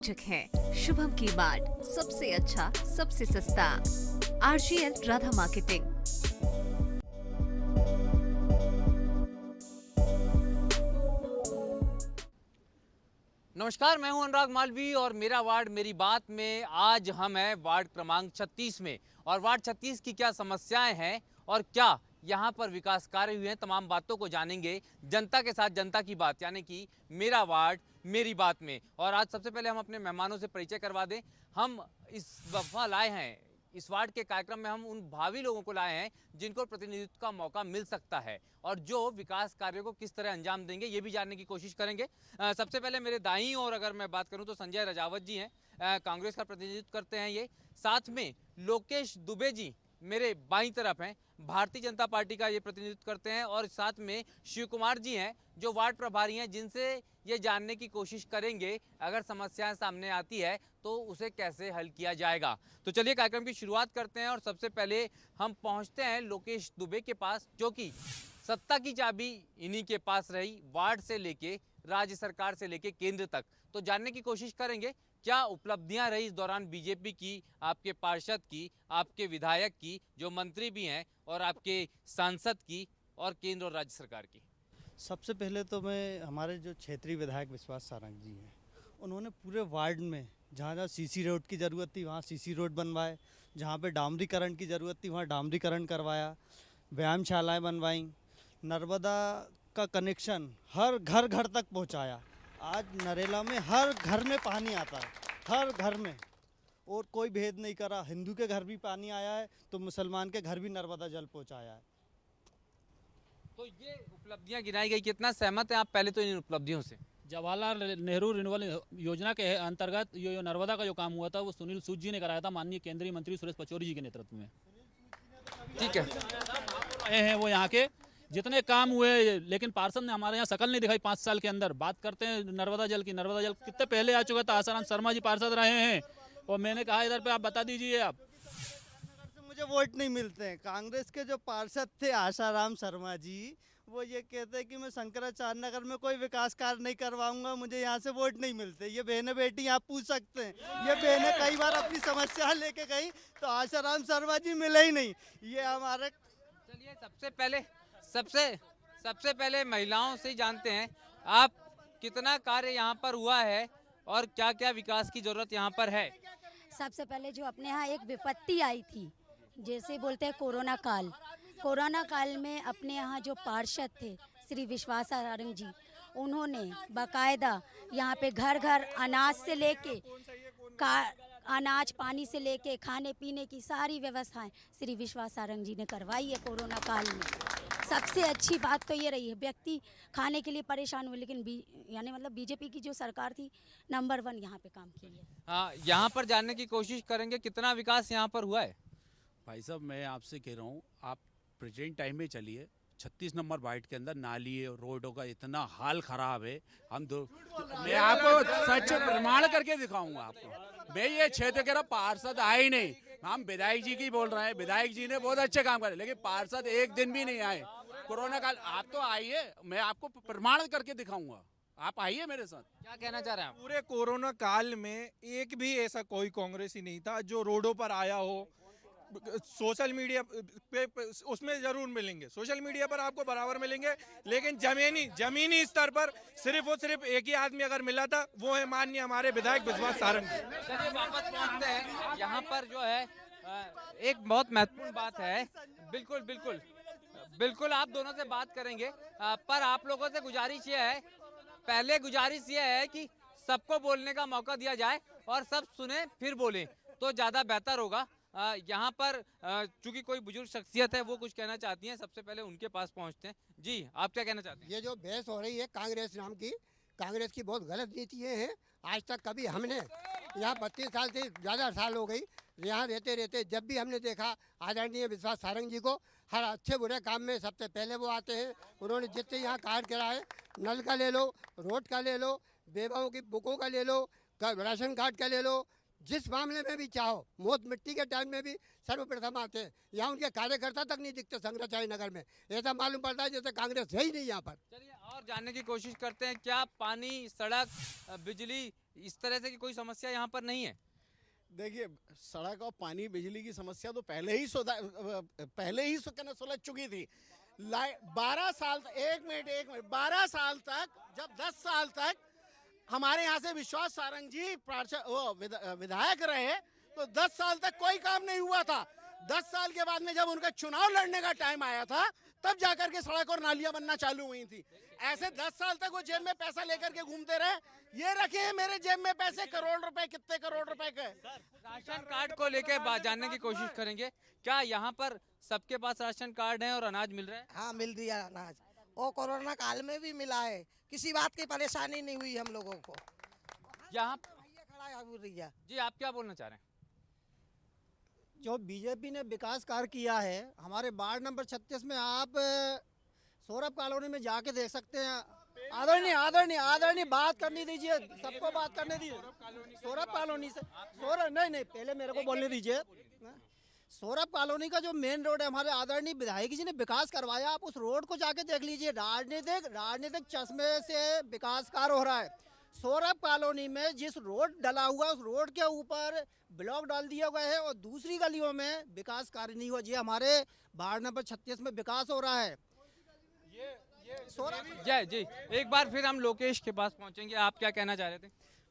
है शुभम की मार्ट, सबसे अच्छा सबसे सस्ता। RGL Radha marketing. नमस्कार, मैं हूं अनुराग मालवी और मेरा वार्ड मेरी बात में आज हम हैं वार्ड क्रमांक 36 में। और वार्ड 36 की क्या समस्याएं हैं और क्या यहां पर विकास कार्य हुए हैं, तमाम बातों को जानेंगे जनता के साथ जनता की बात, यानी कि मेरा वार्ड मेरी बात में। और आज सबसे पहले हम अपने मेहमानों से परिचय करवा दें। हम इस दफा लाए हैं, इस वार्ड के कार्यक्रम में हम उन भावी लोगों को लाए हैं जिनको प्रतिनिधित्व का मौका मिल सकता है और जो विकास कार्यों को किस तरह अंजाम देंगे ये भी जानने की कोशिश करेंगे। सबसे पहले मेरे दाईं ओर अगर मैं बात करूं तो संजय रजावत जी हैं, कांग्रेस का प्रतिनिधित्व करते हैं ये। साथ में लोकेश दुबे जी मेरे बाईं तरफ हैं, भारतीय जनता पार्टी का ये प्रतिनिधित्व करते हैं। और साथ में शिव कुमार जी हैं जो वार्ड प्रभारी हैं, जिनसे ये जानने की कोशिश करेंगे अगर समस्याएं सामने आती है तो उसे कैसे हल किया जाएगा। तो चलिए कार्यक्रम की शुरुआत करते हैं और सबसे पहले हम पहुंचते हैं लोकेश दुबे के पास, जो कि सत्ता की चाबी इन्हीं के पास रही, वार्ड से लेके राज्य सरकार से लेके केंद्र तक। तो जानने की कोशिश करेंगे क्या उपलब्धियां रही इस दौरान बीजेपी की, आपके पार्षद की, आपके विधायक की, जो मंत्री भी हैं, और आपके सांसद की, और केंद्र और राज्य सरकार की। सबसे पहले तो मैं हमारे जो क्षेत्रीय विधायक विश्वास सारंग जी हैं, उन्होंने पूरे वार्ड में जहाँ जहाँ सीसी रोड की ज़रूरत थी वहाँ सीसी रोड बनवाए, जहाँ पे डामरीकरण की ज़रूरत थी वहाँ डामरीकरण करवाया, व्यायामशालाएं बनवाई, नर्मदा का कनेक्शन हर घर घर तक पहुँचाया। आज नरेला में हर घर में पानी आता है, हर घर में, और कोई भेद नहीं करा। हिंदू के घर भी पानी आया है तो मुसलमान के घर भी नर्मदा जल पहुँचाया है। तो ये उपलब्धियां गिनाई गई, कितना सहमत हैं आप पहले तो इन उपलब्धियों से? जवाहरलाल नेहरू रिन्यूअल योजना के अंतर्गत ये नर्मदा का जो काम हुआ था वो सुनील सूद जी ने कराया था, माननीय केंद्रीय मंत्री सुरेश पचौरी जी के नेतृत्व में। ठीक है, आए हैं वो यहाँ के जितने काम हुए, लेकिन पार्षद ने हमारे यहाँ शकल नहीं दिखाई 5 साल के अंदर। बात करते हैं नर्मदा जल की, नर्मदा जल कितने पहले आ चुका था, आसाराम शर्मा जी पार्षद रहे हैं और मैंने कहा इधर पे आप बता दीजिए। आप मुझे वोट नहीं मिलते हैं। कांग्रेस के जो पार्षद थे आशाराम शर्मा जी, वो ये कहते हैं कि मैं शंकराचार्य नगर में कोई विकास कार्य नहीं करवाऊंगा, मुझे यहाँ से वोट नहीं मिलते। ये बहने बेटी आप पूछ सकते हैं, ये बहनें कई बार अपनी समस्या लेके गई तो आशाराम शर्मा जी मिले ही नहीं। ये हमारे चलिए सबसे पहले महिलाओं से जानते हैं आप कितना कार्य यहाँ पर हुआ है और क्या क्या विकास की जरूरत यहाँ पर है। सबसे पहले जो अपने यहाँ एक विपत्ति आई थी, जैसे बोलते हैं कोरोना काल में अपने यहाँ जो पार्षद थे श्री विश्वास सारंग जी, उन्होंने बाकायदा यहाँ पे घर घर अनाज से लेके अनाज पानी से लेके खाने पीने की सारी व्यवस्थाएं श्री विश्वास सारंग जी ने करवाई है कोरोना काल में। सबसे अच्छी बात तो ये रही है, व्यक्ति खाने के लिए परेशान हुए, लेकिन यानी मतलब बीजेपी की जो सरकार थी नंबर 1 यहाँ पे काम की है। हाँ, यहाँ पर जानने की कोशिश करेंगे कितना विकास यहाँ पर हुआ है। भाई साहब, मैं आपसे कह रहा हूँ, आप प्रेजेंट टाइम में चलिए। 36 नंबर वार्ड के अंदर नाली और रोडों का इतना हाल खराब है। मैं आपको सच प्रमाण करके दिखाऊंगा आपको। मैं ये क्षेत्र के पार्षद आए ही नहीं, हम विधायक जी की बोल रहे हैं। विधायक जी ने बहुत अच्छे काम करे, लेकिन पार्षद एक दिन भी नहीं आए कोरोना काल। आप तो आइए, मैं आपको प्रमाण करके दिखाऊंगा, आप आइए मेरे साथ। क्या कहना चाह रहे हैं आप? पूरे कोरोना काल में एक भी ऐसा कोई कांग्रेसी नहीं था जो रोडों पर आया हो। सोशल मीडिया पे उसमें जरूर मिलेंगे, सोशल मीडिया पर आपको बराबर मिलेंगे, लेकिन जमीनी स्तर पर सिर्फ और सिर्फ एक ही आदमी अगर मिला था, वो है माननीय हमारे विधायक विश्वास सारंग। चलिए वापस पहुंचते हैं। यहाँ पर जो है एक बहुत महत्वपूर्ण बात है। बिल्कुल आप दोनों से बात करेंगे, पर आप लोगों से गुजारिश ये है, पहले गुजारिश ये है कि सबको बोलने का मौका दिया जाए और सब सुने फिर बोलें तो ज्यादा बेहतर होगा। यहाँ पर चूंकि कोई बुजुर्ग शख्सियत है, वो कुछ कहना चाहती हैं, सबसे पहले उनके पास पहुँचते हैं। जी, आप क्या कहना चाहते हैं? ये जो बहस हो रही है कांग्रेस नाम की, कांग्रेस की बहुत गलत नीतियाँ हैं। आज तक कभी हमने यहाँ 32 साल से ज़्यादा साल हो गई यहाँ रहते जब भी हमने देखा आदरणीय विश्वास सारंग जी को, हर अच्छे बुरे काम में सबसे पहले वो आते हैं। उन्होंने जितने यहाँ कार्य कराए, नल का ले लो, रोड का ले लो, बेवाओं की बुकों का ले लो, राशन कार्ड का ले लो, जिस मामले में भी चाहो, मौत मिट्टी के टाइम में भी सर्वप्रथम आते हैं। यहाँ उनके कार्यकर्ता तक नहीं दिखते शंकराचार्य नगर में, ऐसा मालूम पड़ता है जैसे कांग्रेस है ही नहीं यहाँ पर। चलिए और जानने की कोशिश करते हैं, क्या पानी, सड़क, बिजली इस तरह से की कोई समस्या यहाँ पर नहीं है? देखिए, सड़क और पानी बिजली की समस्या तो पहले ही सुलझ चुकी थी। 12 साल, एक मिनट, 12 साल तक, जब 10 साल तक हमारे यहाँ से विश्वास सारंग जी विधायक रहे, तो 10 साल तक कोई काम नहीं हुआ था। 10 साल के बाद में जब उनका चुनाव लड़ने का टाइम आया था, तब जाकर के सड़क और नालियां बनना चालू हुई थी। ऐसे 10 साल तक वो जेब में पैसा लेकर के घूमते रहे। ये रखे हैं मेरे जेब में पैसे, करोड़ रुपए, कितने करोड़ रुपए के। राशन कार्ड को लेके बात जानने की कोशिश करेंगे। क्या यहाँ पर सबके पास राशन कार्ड है और अनाज मिल रहा है? हाँ, मिल रही है अनाज, और कोरोना काल में भी मिला है, किसी बात की परेशानी नहीं हुई हम लोगों को। यहाँ खड़ा हो रही है। जी, आप क्या बोलना चाह रहे हैं? जो बीजेपी ने विकास कार्य किया है हमारे वार्ड नंबर 36 में, आप सौरभ कॉलोनी में जाके देख सकते हैं। आदरणीय बात करने दीजिए, सबको बात करने दीजिए। सौरभ कॉलोनी से नहीं, पहले मेरे को बोलने दीजिए। सौरभ कॉलोनी का जो मेन रोड है, हमारे आदरणीय विधायक जी ने विकास करवाया, आप उस रोड को जाके देख लीजिए। राजनीतिक चश्मे से विकास कार्य हो रहा है। सौरभ कॉलोनी में जिस रोड डला हुआ, उस रोड के ऊपर ब्लॉक डाल दिया गया है और दूसरी गलियों में विकास कार्य नहीं हुआ। जी, हमारे वार्ड नंबर 36 में विकास हो रहा है। जय जी, एक बार फिर हम लोकेश के पास पहुंचेंगे। आप क्या कहना चाह रहे थे?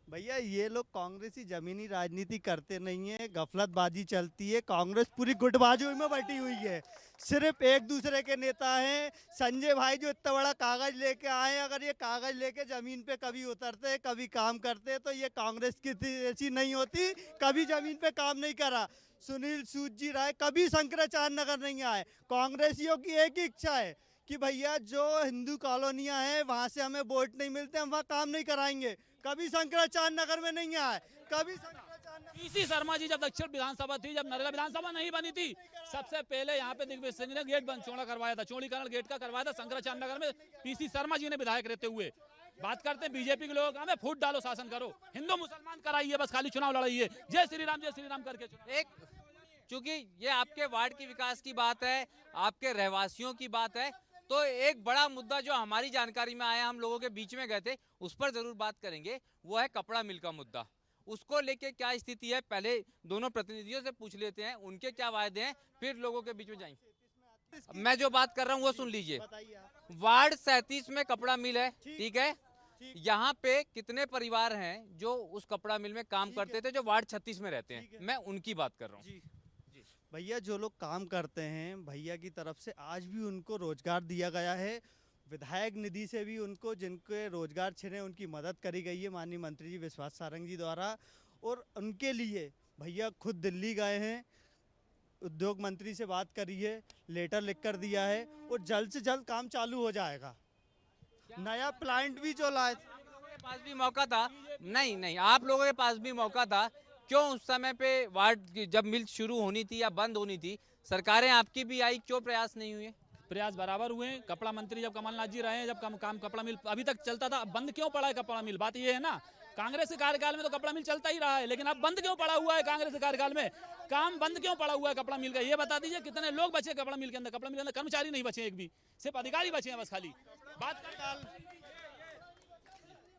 भैया, ये लोग कांग्रेसी जमीनी राजनीति करते नहीं है, गफलतबाजी चलती है। कांग्रेस पूरी गुटबाजी में बटी हुई है, सिर्फ एक दूसरे के नेता हैं। संजय भाई जो इतना बड़ा कागज लेके आए, अगर ये कागज लेके जमीन पे कभी उतरते, कभी काम करते, तो ये कांग्रेस की ऐसी नहीं होती। कभी जमीन पे काम नहीं करा। सुनील सूद जी राय कभी शंकराचार्य नगर नहीं आए। कांग्रेसियों की एक ही इच्छा है कि भैया जो हिंदू कॉलोनियां हैं वहाँ से हमें वोट नहीं मिलते, हम वहाँ काम नहीं कराएंगे। कभी शंकराचार्य नगर में नहीं आए, कभी पीसी शर्मा जी जब दक्षिण विधानसभा थी, जब नरेला विधानसभा नहीं बनी थी, सबसे पहले यहाँ पे दिग्विजय सिंह ने गेट बंद चौड़ा करवाया था, चौड़ीकरण गेट का करवाया था शंकराचार्य नगर में, पीसी शर्मा जी ने विधायक रहते हुए। बात करते हैं बीजेपी के लोग, हमें फूट डालो, शासन करो, हिंदू मुसलमान कराइए, बस खाली चुनाव लड़ाइए, जय श्री राम करके। एक चूंकि ये आपके वार्ड की विकास की बात है, आपके रहवासियों की बात है, तो एक बड़ा मुद्दा जो हमारी जानकारी में आया, हम लोगों के बीच में गए थे, उस पर जरूर बात करेंगे। वो है कपड़ा मिल का मुद्दा। उसको लेके क्या स्थिति है, पहले दोनों प्रतिनिधियों से पूछ लेते हैं, उनके क्या वायदे हैं, फिर लोगों के बीच में जाएंगे। मैं जो बात कर रहा हूँ वो सुन लीजिए। वार्ड 37 में कपड़ा मिल है, ठीक है। यहाँ पे कितने परिवार हैं जो उस कपड़ा मिल में काम करते थे, जो वार्ड 36 में रहते हैं, मैं उनकी बात कर रहा हूँ। भैया, जो लोग काम करते हैं, भैया की तरफ से आज भी उनको रोजगार दिया गया है। विधायक निधि से भी उनको, जिनके रोजगार छिने, उनकी मदद करी गई है माननीय मंत्री जी विश्वास सारंग जी द्वारा। और उनके लिए भैया खुद दिल्ली गए हैं, उद्योग मंत्री से बात करी है, लेटर लिख कर दिया है, और जल्द से जल्द काम चालू हो जाएगा। नया प्लांट भी जो लाए, पास भी मौका था, नहीं, आप लोगों के पास भी मौका था, क्यों उस समय पे वार्ड जब मिल शुरू होनी थी या बंद होनी थी, सरकारें आपकी भी आई, क्यों प्रयास नहीं हुए? प्रयास बराबर हुए। कपड़ा मंत्री जब कमलनाथ जी रहे हैं, जब काम कपड़ा मिल अभी तक चलता था, अब बंद क्यों पड़ा है कपड़ा मिल? बात ये है ना, कांग्रेस के कार्यकाल में तो कपड़ा मिल चलता ही रहा है, लेकिन अब बंद क्यों पड़ा हुआ है? कांग्रेस के कार्यकाल में काम बंद क्यों पड़ा हुआ है कपड़ा मिल का? ये बता दीजिए, कितने लोग बचे कपड़ा मिल के अंदर? कपड़ा मिल के अंदर कर्मचारी नहीं बचे एक भी, सिर्फ अधिकारी बचे हैं बस खाली। बात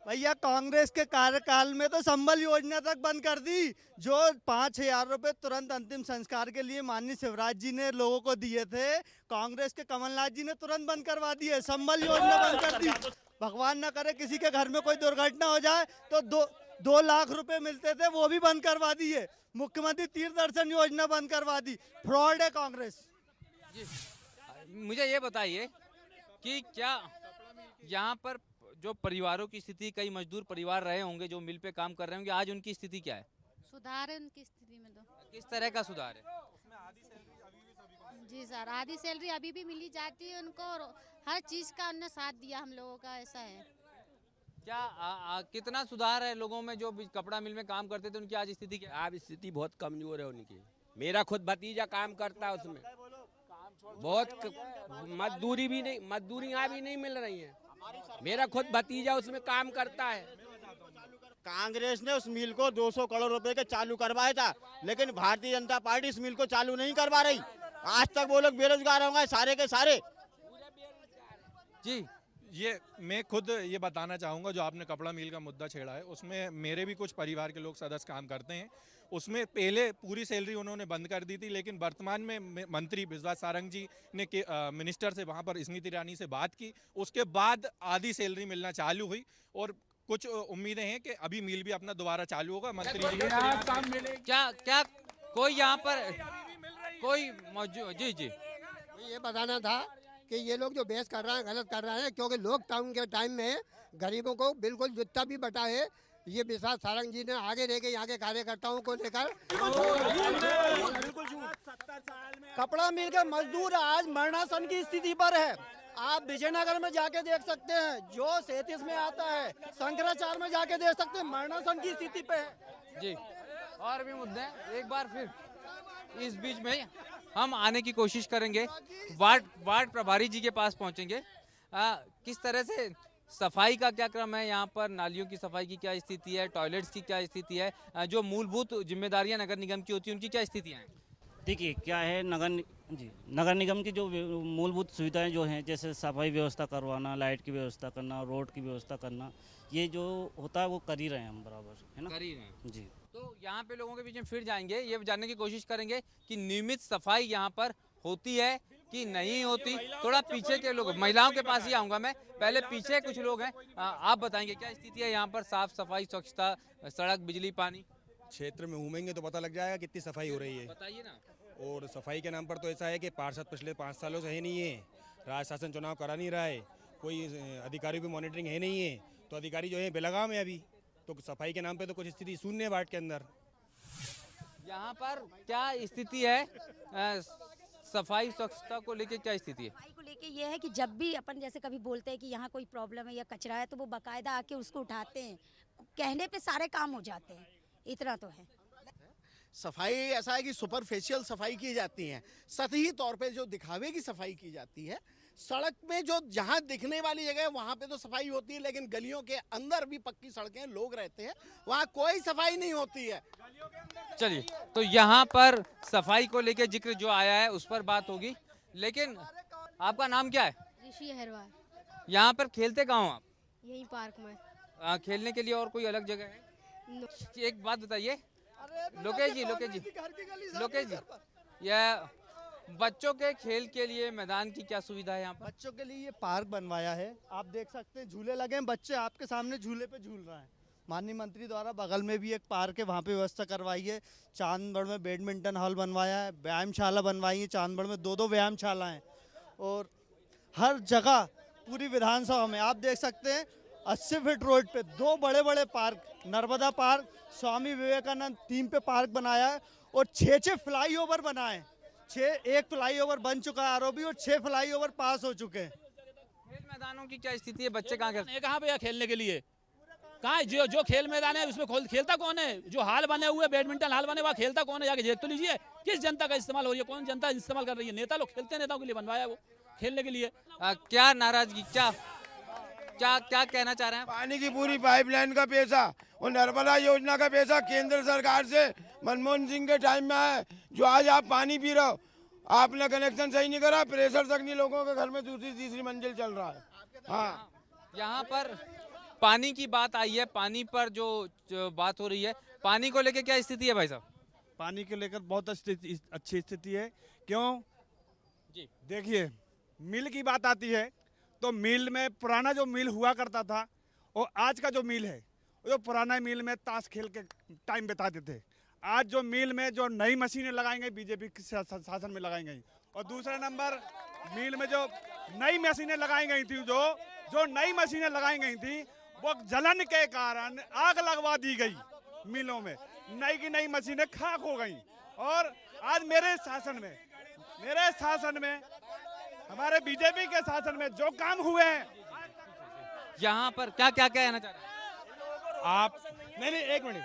भैया, कांग्रेस के कार्यकाल में तो संबल योजना तक बंद कर दी, जो 5,000 रुपए तुरंत अंतिम संस्कार के लिए माननीय शिवराज जी ने लोगों को दिए थे, कांग्रेस के कमलनाथ जी ने तुरंत बंद करवा दिए। संबल योजना बंद कर दी। भगवान न करे किसी के घर में कोई दुर्घटना हो जाए तो 2 लाख रुपए मिलते थे, वो भी बंद करवा दिए। मुख्यमंत्री तीर्थ दर्शन योजना बंद करवा दी। फ्रॉड है कांग्रेस। मुझे ये बताइए कि क्या यहाँ पर जो परिवारों की स्थिति, कई मजदूर परिवार रहे होंगे जो मिल पे काम कर रहे होंगे, आज उनकी स्थिति क्या है? सुधार है उनकी स्थिति में। तो किस तरह का सुधार है? जी सर, आधी सैलरी अभी भी मिली जाती है उनको, और हर चीज का उन्होंने साथ दिया हम लोगों का, ऐसा है। क्या कितना सुधार है लोगों में जो कपड़ा मिल में काम करते थे, उनकी आज स्थिति क्या? अब स्थिति बहुत कमजोर है उनकी। मेरा खुद भतीजा काम करता है उसमें, बहुत मजदूरियाँ भी नहीं मिल रही हैं। मेरा खुद भतीजा उसमें काम करता है। कांग्रेस ने उस मिल को 200 करोड़ रुपए के चालू करवाया था, लेकिन भारतीय जनता पार्टी इस मिल को चालू नहीं करवा रही। आज तक वो लोग बेरोजगार होंगे सारे के सारे। जी, ये मैं खुद ये बताना चाहूँगा, जो आपने कपड़ा मिल का मुद्दा छेड़ा है उसमें मेरे भी कुछ परिवार के लोग सदस्य काम करते हैं। उसमें पहले पूरी सैलरी उन्होंने बंद कर दी थी, लेकिन वर्तमान में मंत्री विश्वास सारंग जी ने मिनिस्टर से वहाँ पर स्मृति ईरानी से बात की, उसके बाद आधी सैलरी मिलना चालू हुई और कुछ उम्मीदें हैं कि अभी मिल भी अपना दोबारा चालू होगा। मंत्री जी क्या कोई यहाँ पर कोई मौजूद? जी जी, ये बताना था कि ये लोग जो बहस कर रहे हैं गलत कर रहे हैं, क्योंकि लॉकडाउन के टाइम में गरीबों को बिल्कुल जितना भी बटा है ये विश्वास सारंग जी ने आगे रह के यहाँ के कार्यकर्ताओं को लेकर कपड़ा मिल के मजदूर आज मरणासन की स्थिति पर है। आप विजयनगर में जाके देख सकते हैं, जो 37 में आता है, शंकराचार्य में जाके देख सकते हैं, मरणासन की स्थिति पे है। जी, और भी मुद्दे हैं, एक बार फिर इस बीच में हम आने की कोशिश करेंगे, वार्ड प्रभारी जी के पास पहुंचेंगे। किस तरह से सफाई का क्या क्रम है यहाँ पर, नालियों की सफाई की क्या स्थिति है, टॉयलेट्स की क्या स्थिति है, जो मूलभूत जिम्मेदारियां नगर निगम की होती हैं उनकी क्या स्थितियाँ हैं? देखिए क्या है, नगर निगम की जो मूलभूत सुविधाएं जो हैं, जैसे सफाई व्यवस्था करवाना, लाइट की व्यवस्था करना, रोड की व्यवस्था करना, ये जो होता है वो कर ही रहे हैं हम बराबर, है ना? कर ही रहे हैं जी। तो यहाँ पे लोगों के बीच में फिर जाएंगे, ये जानने की कोशिश करेंगे कि नियमित सफाई यहाँ पर होती है कि नहीं होती। थोड़ा पीछे के लोग, महिलाओं के पास ही आऊँगा मैं, पहले पीछे कुछ लोग हैं, आप बताएंगे क्या स्थिति है यहाँ पर, साफ सफाई, स्वच्छता, सड़क, बिजली, पानी? क्षेत्र में घूमेंगे तो पता लग जाएगा कितनी सफाई हो रही है। बताइए ना। और सफाई के नाम पर तो ऐसा है कि पार्षद पिछले 5 सालों से है नहीं है, राज्य शासन चुनाव करा नहीं रहा है, कोई अधिकारी भी मॉनिटरिंग है नहीं है, तो अधिकारी जो है बेलगाम है अभी, तो सफाई के नाम पे तो कुछ स्थिति शून्य है वार्ड के अंदर। यहाँ पर क्या स्थिति है, सफाई स्वच्छता को लेके क्या स्थिति है? सफाई को लेके ये है कि जब भी अपन जैसे कभी बोलते हैं कि यहाँ कोई प्रॉब्लम है या कचरा है, तो वो बाकायदा आके उसको उठाते हैं, कहने पे सारे काम हो जाते हैं, इतना तो है। सफाई ऐसा है कि सुपरफिशियल सफाई की जाती है, सतही तौर पे जो दिखावे की सफाई की जाती है। सड़क में जो जहां दिखने वाली जगह है वहां पे तो सफाई होती है, लेकिन गलियों के अंदर भी पक्की सड़कें, लोग रहते हैं, वहां कोई सफाई नहीं होती है। चलिए, तो यहाँ पर सफाई को लेकर जिक्र जो आया है उस पर बात होगी, लेकिन आपका नाम क्या है? ऋषि हरवार। यहाँ पर खेलते कहाँ हो आप? यही पार्क में। खेलने के लिए और कोई अलग जगह है? एक बात बताइए लोकेश जी, यह बच्चों के खेल के लिए मैदान की क्या सुविधा है यहाँ पर? बच्चों के लिए ये पार्क बनवाया है, आप देख सकते हैं, झूले लगे हैं, बच्चे आपके सामने झूले पे झूल रहे हैं। माननीय मंत्री द्वारा बगल में भी एक पार्क है, वहाँ पे व्यवस्था करवाई है। चांदगढ़ में बैडमिंटन हॉल बनवाया है, व्यायामशाला बनवाई है, चांदगढ़ में 2 व्यायामशाला हैं, और हर जगह पूरी विधानसभा में आप देख सकते हैं 80 फीट रोड पे 2 बड़े park, Narmada park, Swami Vivekananda theme पे पार्क बनाया है, और 6 फ्लाईओवर बनाए। 1 फ्लाईओवर बन चुका है आरओबी, और 6 फ्लाईओवर पास हो चुके हैं। खेल मैदानों की क्या स्थिति है, बच्चे कहाँ खेलते हैं? कहाँ पे खेलने के लिए? कहाँ है जो खेल मैदान है उसमें खेलता कौन है? जो हाल बने हुए, बैडमिंटन हाल बने, वहाँ खेलता कौन है? जाके देख तो लीजिए, किस जनता का इस्तेमाल हो रही है, कौन जनता इस्तेमाल कर रही है? नेता लोग खेलते, नेताओं के लिए बनवाया वो खेलने के लिए। क्या नाराजगी, क्या कहना चाह रहे हैं? पानी की पूरी पाइपलाइन का पैसा और नर्मदा योजना का पैसा केंद्र सरकार से मनमोहन सिंह के टाइम में है। जो आज आप पानी पी रहे हो, आपने कनेक्शन सही नहीं करा, प्रेशर तक नहीं, लोगों के घर में दूसरी तीसरी मंजिल चल रहा है। हाँ, यहाँ पर पानी की बात आई है, पानी पर जो बात हो रही है, पानी को लेकर क्या स्थिति है भाई साहब? पानी को लेकर बहुत अच्छी स्थिति है। क्यों जी? देखिए, मिल की बात आती है तो मिल में पुराना जो मिल हुआ करता था और आज का जो मिल है, जो पुराना मिल में ताश खेल के टाइम बिताते थे, आज जो मिल में जो नई मशीनें लगाई गई, बीजेपी के शासन में लगाई गई, और दूसरा नंबर मिल में जो नई मशीनें लगाई गई थी, जो नई मशीनें लगाई गई थी वो जलन के कारण आग लगवा दी गई मिलों में, नई की नई मशीनें खाक हो गई। और आज मेरे शासन में हमारे बीजेपी के शासन में जो काम हुए हैं, यहाँ पर क्या कहना चाह रहे हैं आप? नहीं, एक मिनट,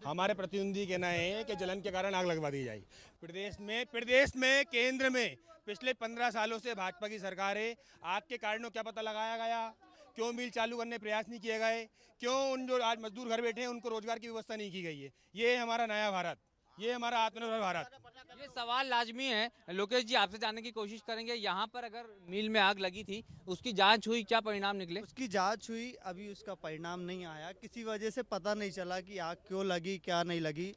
हमारे प्रतिनिधि कहना है कि जलन के कारण आग लगवा दी जाए। प्रदेश में केंद्र में पिछले 15 सालों से भाजपा की सरकार है, आग के कारणों क्या पता लगाया गया? क्यों मिल चालू करने प्रयास नहीं किए गए? क्यों उन जो आज मजदूर घर बैठे हैं उनको रोजगार की व्यवस्था नहीं की गई है? ये है हमारा नया भारत। ये हमारा आत्मनिर्भर भारत। ये सवाल लाजमी है। लोकेश जी, आपसे जानने की कोशिश करेंगे, यहाँ पर अगर मिल में आग लगी थी, उसकी जांच हुई, क्या परिणाम निकले? उसकी जांच हुई, अभी उसका परिणाम नहीं आया। किसी वजह से पता नहीं चला कि आग क्यों लगी, क्या नहीं लगी।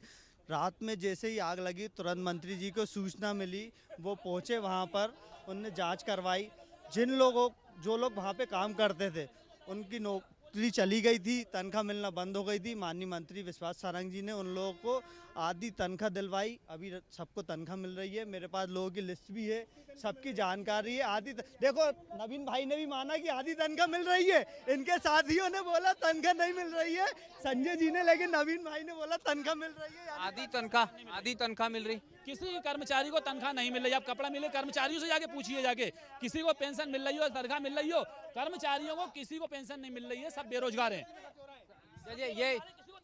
रात में जैसे ही आग लगी, तुरंत मंत्री जी को सूचना मिली, वो पहुँचे वहाँ पर, उनने जाँच करवाई। जो लोग वहाँ पे काम करते थे, उनकी नौकरी चली गई थी, तनख्वाह मिलना बंद हो गई थी। माननीय मंत्री विश्वास सारंग जी ने उन लोगों को आधी तनख्वाह दिलवाई। अभी सबको तनख्वाह मिल रही है। मेरे पास लोगों की लिस्ट भी है, सबकी जानकारी है। देखो, नवीन भाई ने भी माना कि आधी तनख्वाह मिल रही है, इनके साथियों ने बोला तनख्वाह नहीं मिल रही है, संजय जी ने, लेकिन नवीन भाई ने बोला तनख्वाह मिल रही है। आधी तनख्वाह मिल रही। किसी कर्मचारी को तनख्वाह नहीं मिल रही। आप कपड़ा मिले कर्मचारियों से जाके पूछिए, जाके किसी को पेंशन मिल रही हो, तनख्वाह मिल रही हो, कर्मचारियों को किसी को पेंशन नहीं मिल रही है, सब बेरोजगार हैं। चलिए, ये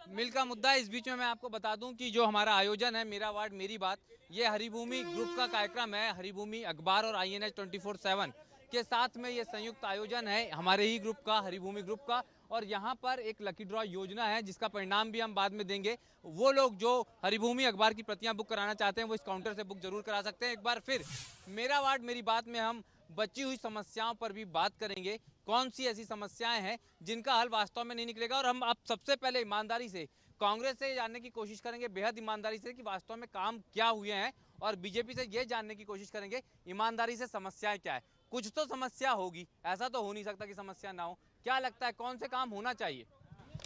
मिल का मुद्दा है। इस बीच में मैं आपको बता दूं कि जो हमारा आयोजन है, मेरा वार्ड मेरी बात, ये हरिभूमि ग्रुप का कार्यक्रम है। हरिभूमि अखबार और INH 24/7 के साथ में ये संयुक्त आयोजन है हमारे ही ग्रुप का, हरिभूमि ग्रुप का। और यहाँ पर एक लकी ड्रॉ योजना है, जिसका परिणाम भी हम बाद में देंगे। वो लोग जो हरिभूमि अखबार की प्रतियां बुक कराना चाहते हैं, वो इस काउंटर से बुक जरूर करा सकते हैं। एक बार फिर मेरा वार्ड मेरी बात में हम बची हुई समस्याओं पर भी बात करेंगे। कौन सी ऐसी समस्याएं हैं जिनका हल वास्तव में नहीं निकलेगा। और हम अब सबसे पहले ईमानदारी से कांग्रेस से जानने की कोशिश करेंगे, बेहद ईमानदारी से, कि वास्तव में काम क्या हुए हैं। और बीजेपी से ये जानने की कोशिश करेंगे ईमानदारी से समस्याएं क्या है। कुछ तो समस्या होगी, ऐसा तो हो नहीं सकता कि समस्या ना हो। क्या लगता है कौन से काम होना चाहिए?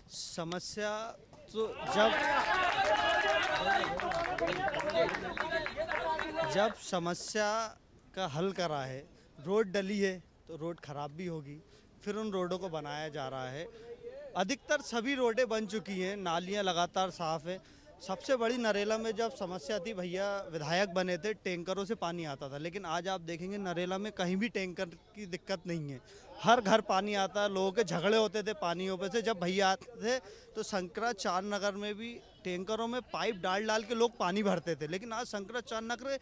समस्या तो जब समस्या का हल करा है, रोड डली है तो रोड खराब भी होगी, फिर उन रोडों को बनाया जा रहा है। अधिकतर सभी रोडें बन चुकी हैं, नालियां लगातार साफ है। सबसे बड़ी नरेला में जब समस्या थी, भैया विधायक बने थे, टैंकरों से पानी आता था, लेकिन आज आप देखेंगे नरेला में कहीं भी टैंकर की दिक्कत नहीं है, हर घर पानी आता है। लोगों के झगड़े होते थे पानियों पे से, जब भैया आते थे तो शंकराचार्य नगर में भी टैंकरों में पाइप डाल के लोग पानी भरते थे, लेकिन आज शंकराचार्य नगर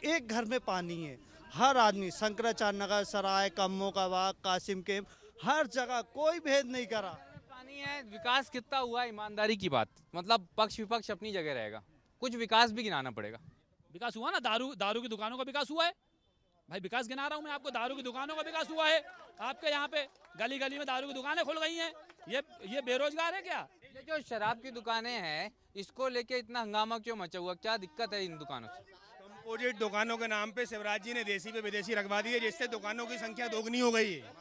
एक घर में पानी है। हर आदमी, शंकराचार्य नगर, सराय, कम्मों का बाग, कासिम के, हर जगह कोई भेद नहीं करा। पानी है, विकास कितना हुआ, ईमानदारी की बात, मतलब पक्ष विपक्ष अपनी जगह रहेगा, कुछ विकास भी गिनाना पड़ेगा। विकास हुआ ना, दारू की दुकानों का विकास हुआ है भाई, विकास गिना रहा हूँ मैं आपको। दारू की दुकानों का विकास हुआ है। आपके यहाँ पे गली गली में दारू की दुकानें खुल गई हैं। ये बेरोजगार है क्या? ये जो शराब की दुकानें हैं, इसको लेके इतना हंगामा क्यों मचा हुआ, क्या दिक्कत है इन दुकानों से? कंपोजिट दुकानों के नाम पे शिवराज जी ने देसी पे विदेशी रखवा दी है, जिससे दुकानों की संख्या दोगुनी हो गई है।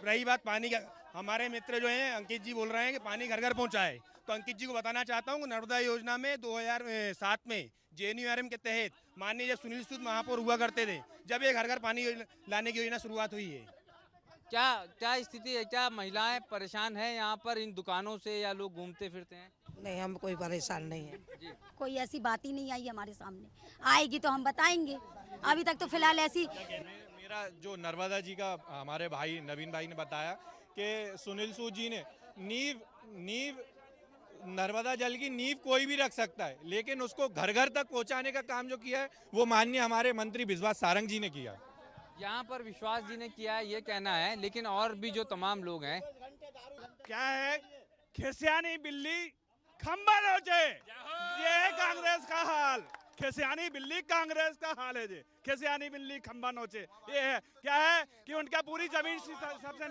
रही बात पानी का, हमारे मित्र जो हैं अंकित जी बोल रहे हैं कि पानी घर घर पहुंचा है, तो अंकित जी को बताना चाहता हूं कि नर्मदा योजना में 2007 में JNURM के तहत माननीय जब सुनील सूद महापौर हुआ करते थे, जब ये घर घर पानी लाने की योजना शुरुआत हुई है। क्या स्थिति है, क्या महिलाएं परेशान हैं यहाँ पर इन दुकानों से, या लोग घूमते फिरते हैं? नहीं, हम कोई परेशान नहीं है। कोई ऐसी बात ही नहीं आई हमारे सामने, आएगी तो हम बताएंगे। अभी तक तो फिलहाल ऐसी। मेरा जो नर्मदा जी का हमारे भाई नवीन भाई ने बताया कि सुनील सूद जी ने नींव नर्मदा जल की नींव कोई भी रख सकता है, लेकिन उसको घर घर तक पहुंचाने का काम जो किया है वो माननीय हमारे मंत्री विश्वास सारंग जी ने किया। यहाँ पर विश्वास जी ने किया है, ये कहना है, लेकिन और भी जो तमाम लोग हैं। क्या है, खिसियानी बिल्ली खंबा नोचे, ये है कांग्रेस का हाल। खिसियानी बिल्ली कांग्रेस का हाल है जी, खिसियानी बिल्ली खंबा नोचे। ये है क्या है कि उनका पूरी जमीन सबसे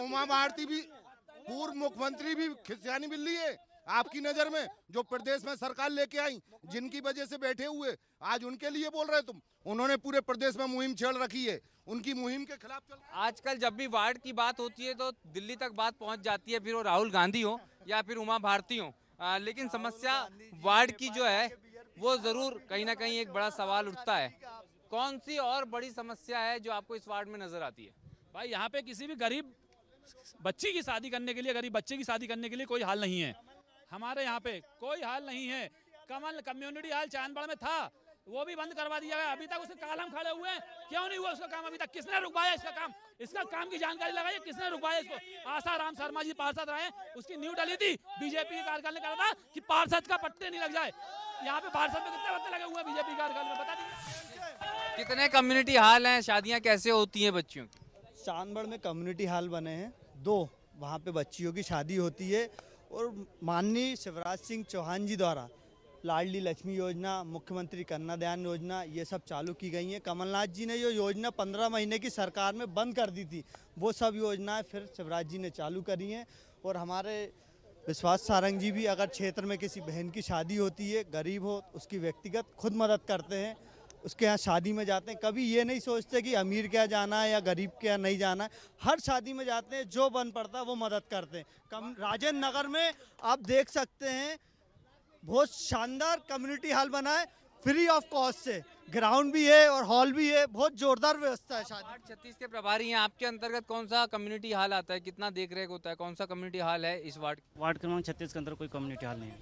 उमा भारती भी पूर्व मुख्यमंत्री भी खिसियानी बिल्ली है आपकी नजर में, जो प्रदेश में सरकार लेके आई, जिनकी वजह से बैठे हुए आज उनके लिए बोल रहे तुम। उन्होंने पूरे प्रदेश में मुहिम छेड़ रखी है, उनकी मुहिम के खिलाफ चल। आजकल जब भी वार्ड की बात होती है तो दिल्ली तक बात पहुंच जाती है, फिर वो राहुल गांधी हो या फिर उमा भारती हो, लेकिन समस्या वार्ड की जो है वो जरूर कहीं ना कहीं एक बड़ा सवाल उठता है। कौन सी और बड़ी समस्या है जो आपको इस वार्ड में नजर आती है? भाई यहाँ पे किसी भी गरीब बच्ची की शादी करने के लिए, गरीब बच्चे की शादी करने के लिए कोई हाल नहीं है। हमारे यहाँ पे कोई हाल नहीं है। कमल कम्युनिटी हाल चांदबाड़ में था, वो भी बंद करवा दिया गया। अभी तक उसके कालम खड़े हुए हैं, क्यों नहीं हुआ उसका काम अभी तक? किसने रुकवाया इसका काम? इसका काम की जानकारी लगाइए, किसने रुकवाया इसको? आसाराम शर्मा जी पार्षद रहे, उसकी नींव डली थी, बीजेपी के कार्यकाल ने कहा था कि पार्षद का पट्टे नहीं लग जाए। यहाँ पे पार्षद में कितने पट्टे लगे हुए बीजेपी कार्यकाल में, बता दीजिए। कितने कम्युनिटी हाल हैं, शादियाँ कैसे होती हैं बच्चियों की? चांदबाड़ में कम्युनिटी हॉल बने हैं 2, वहाँ पे बच्चियों की शादी होती है। और माननीय शिवराज सिंह चौहान जी द्वारा लाडली लक्ष्मी योजना, मुख्यमंत्री कन्यादान योजना, ये सब चालू की गई हैं। कमलनाथ जी ने जो योजना 15 महीने की सरकार में बंद कर दी थी, वो सब योजनाएं फिर शिवराज जी ने चालू करी हैं। और हमारे विश्वास सारंग जी भी अगर क्षेत्र में किसी बहन की शादी होती है, गरीब हो, उसकी व्यक्तिगत खुद मदद करते हैं, उसके यहाँ शादी में जाते हैं। कभी ये नहीं सोचते कि अमीर क्या जाना है या गरीब क्या नहीं जाना है, हर शादी में जाते हैं, जो बन पड़ता है वो मदद करते हैं। राजेंद्र नगर में आप देख सकते हैं बहुत शानदार कम्युनिटी हॉल बना है, फ्री ऑफ कॉस्ट से, ग्राउंड भी है और हॉल भी है, बहुत जोरदार व्यवस्था है। शादी वार्ड 36 के प्रभारी हैं, आपके अंतर्गत कौन सा कम्युनिटी हॉल आता है, कितना देख रेख होता है, कौन सा कम्युनिटी हॉल है इस वार्ड? वार्ड क्रमांक 36 के अंदर कोई कम्युनिटी हॉल नहीं है।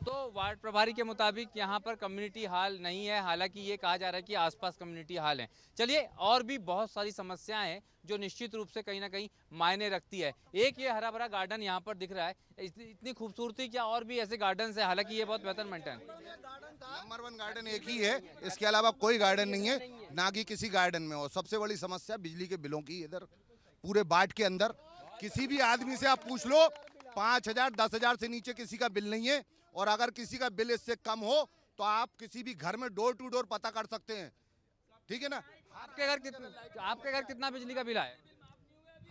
तो वार्ड प्रभारी के मुताबिक यहाँ पर कम्युनिटी हॉल नहीं है, हालांकि ये कहा जा रहा है कि आसपास कम्युनिटी हॉल हैं। चलिए, और भी बहुत सारी समस्याएं हैं जो निश्चित रूप से कहीं ना कहीं मायने रखती है। एक ये हरा भरा गार्डन यहाँ पर दिख रहा है, इतनी खूबसूरती, क्या और भी ऐसे गार्डन है? हालांकि ये बहुत बेहतर मेंटेन। नंबर 1 गार्डन एक ही है, इसके अलावा कोई गार्डन नहीं है, ना कि किसी गार्डन में। और सबसे बड़ी समस्या बिजली के बिलों की, इधर पूरे बाट के अंदर किसी भी आदमी से आप पूछ लो, 5,000 10,000 से नीचे किसी का बिल नहीं है। और अगर किसी का बिल इससे कम हो तो आप किसी भी घर में डोर टू डोर पता कर सकते हैं, ठीक है ना। आपके घर कितना बिजली का बिल आया?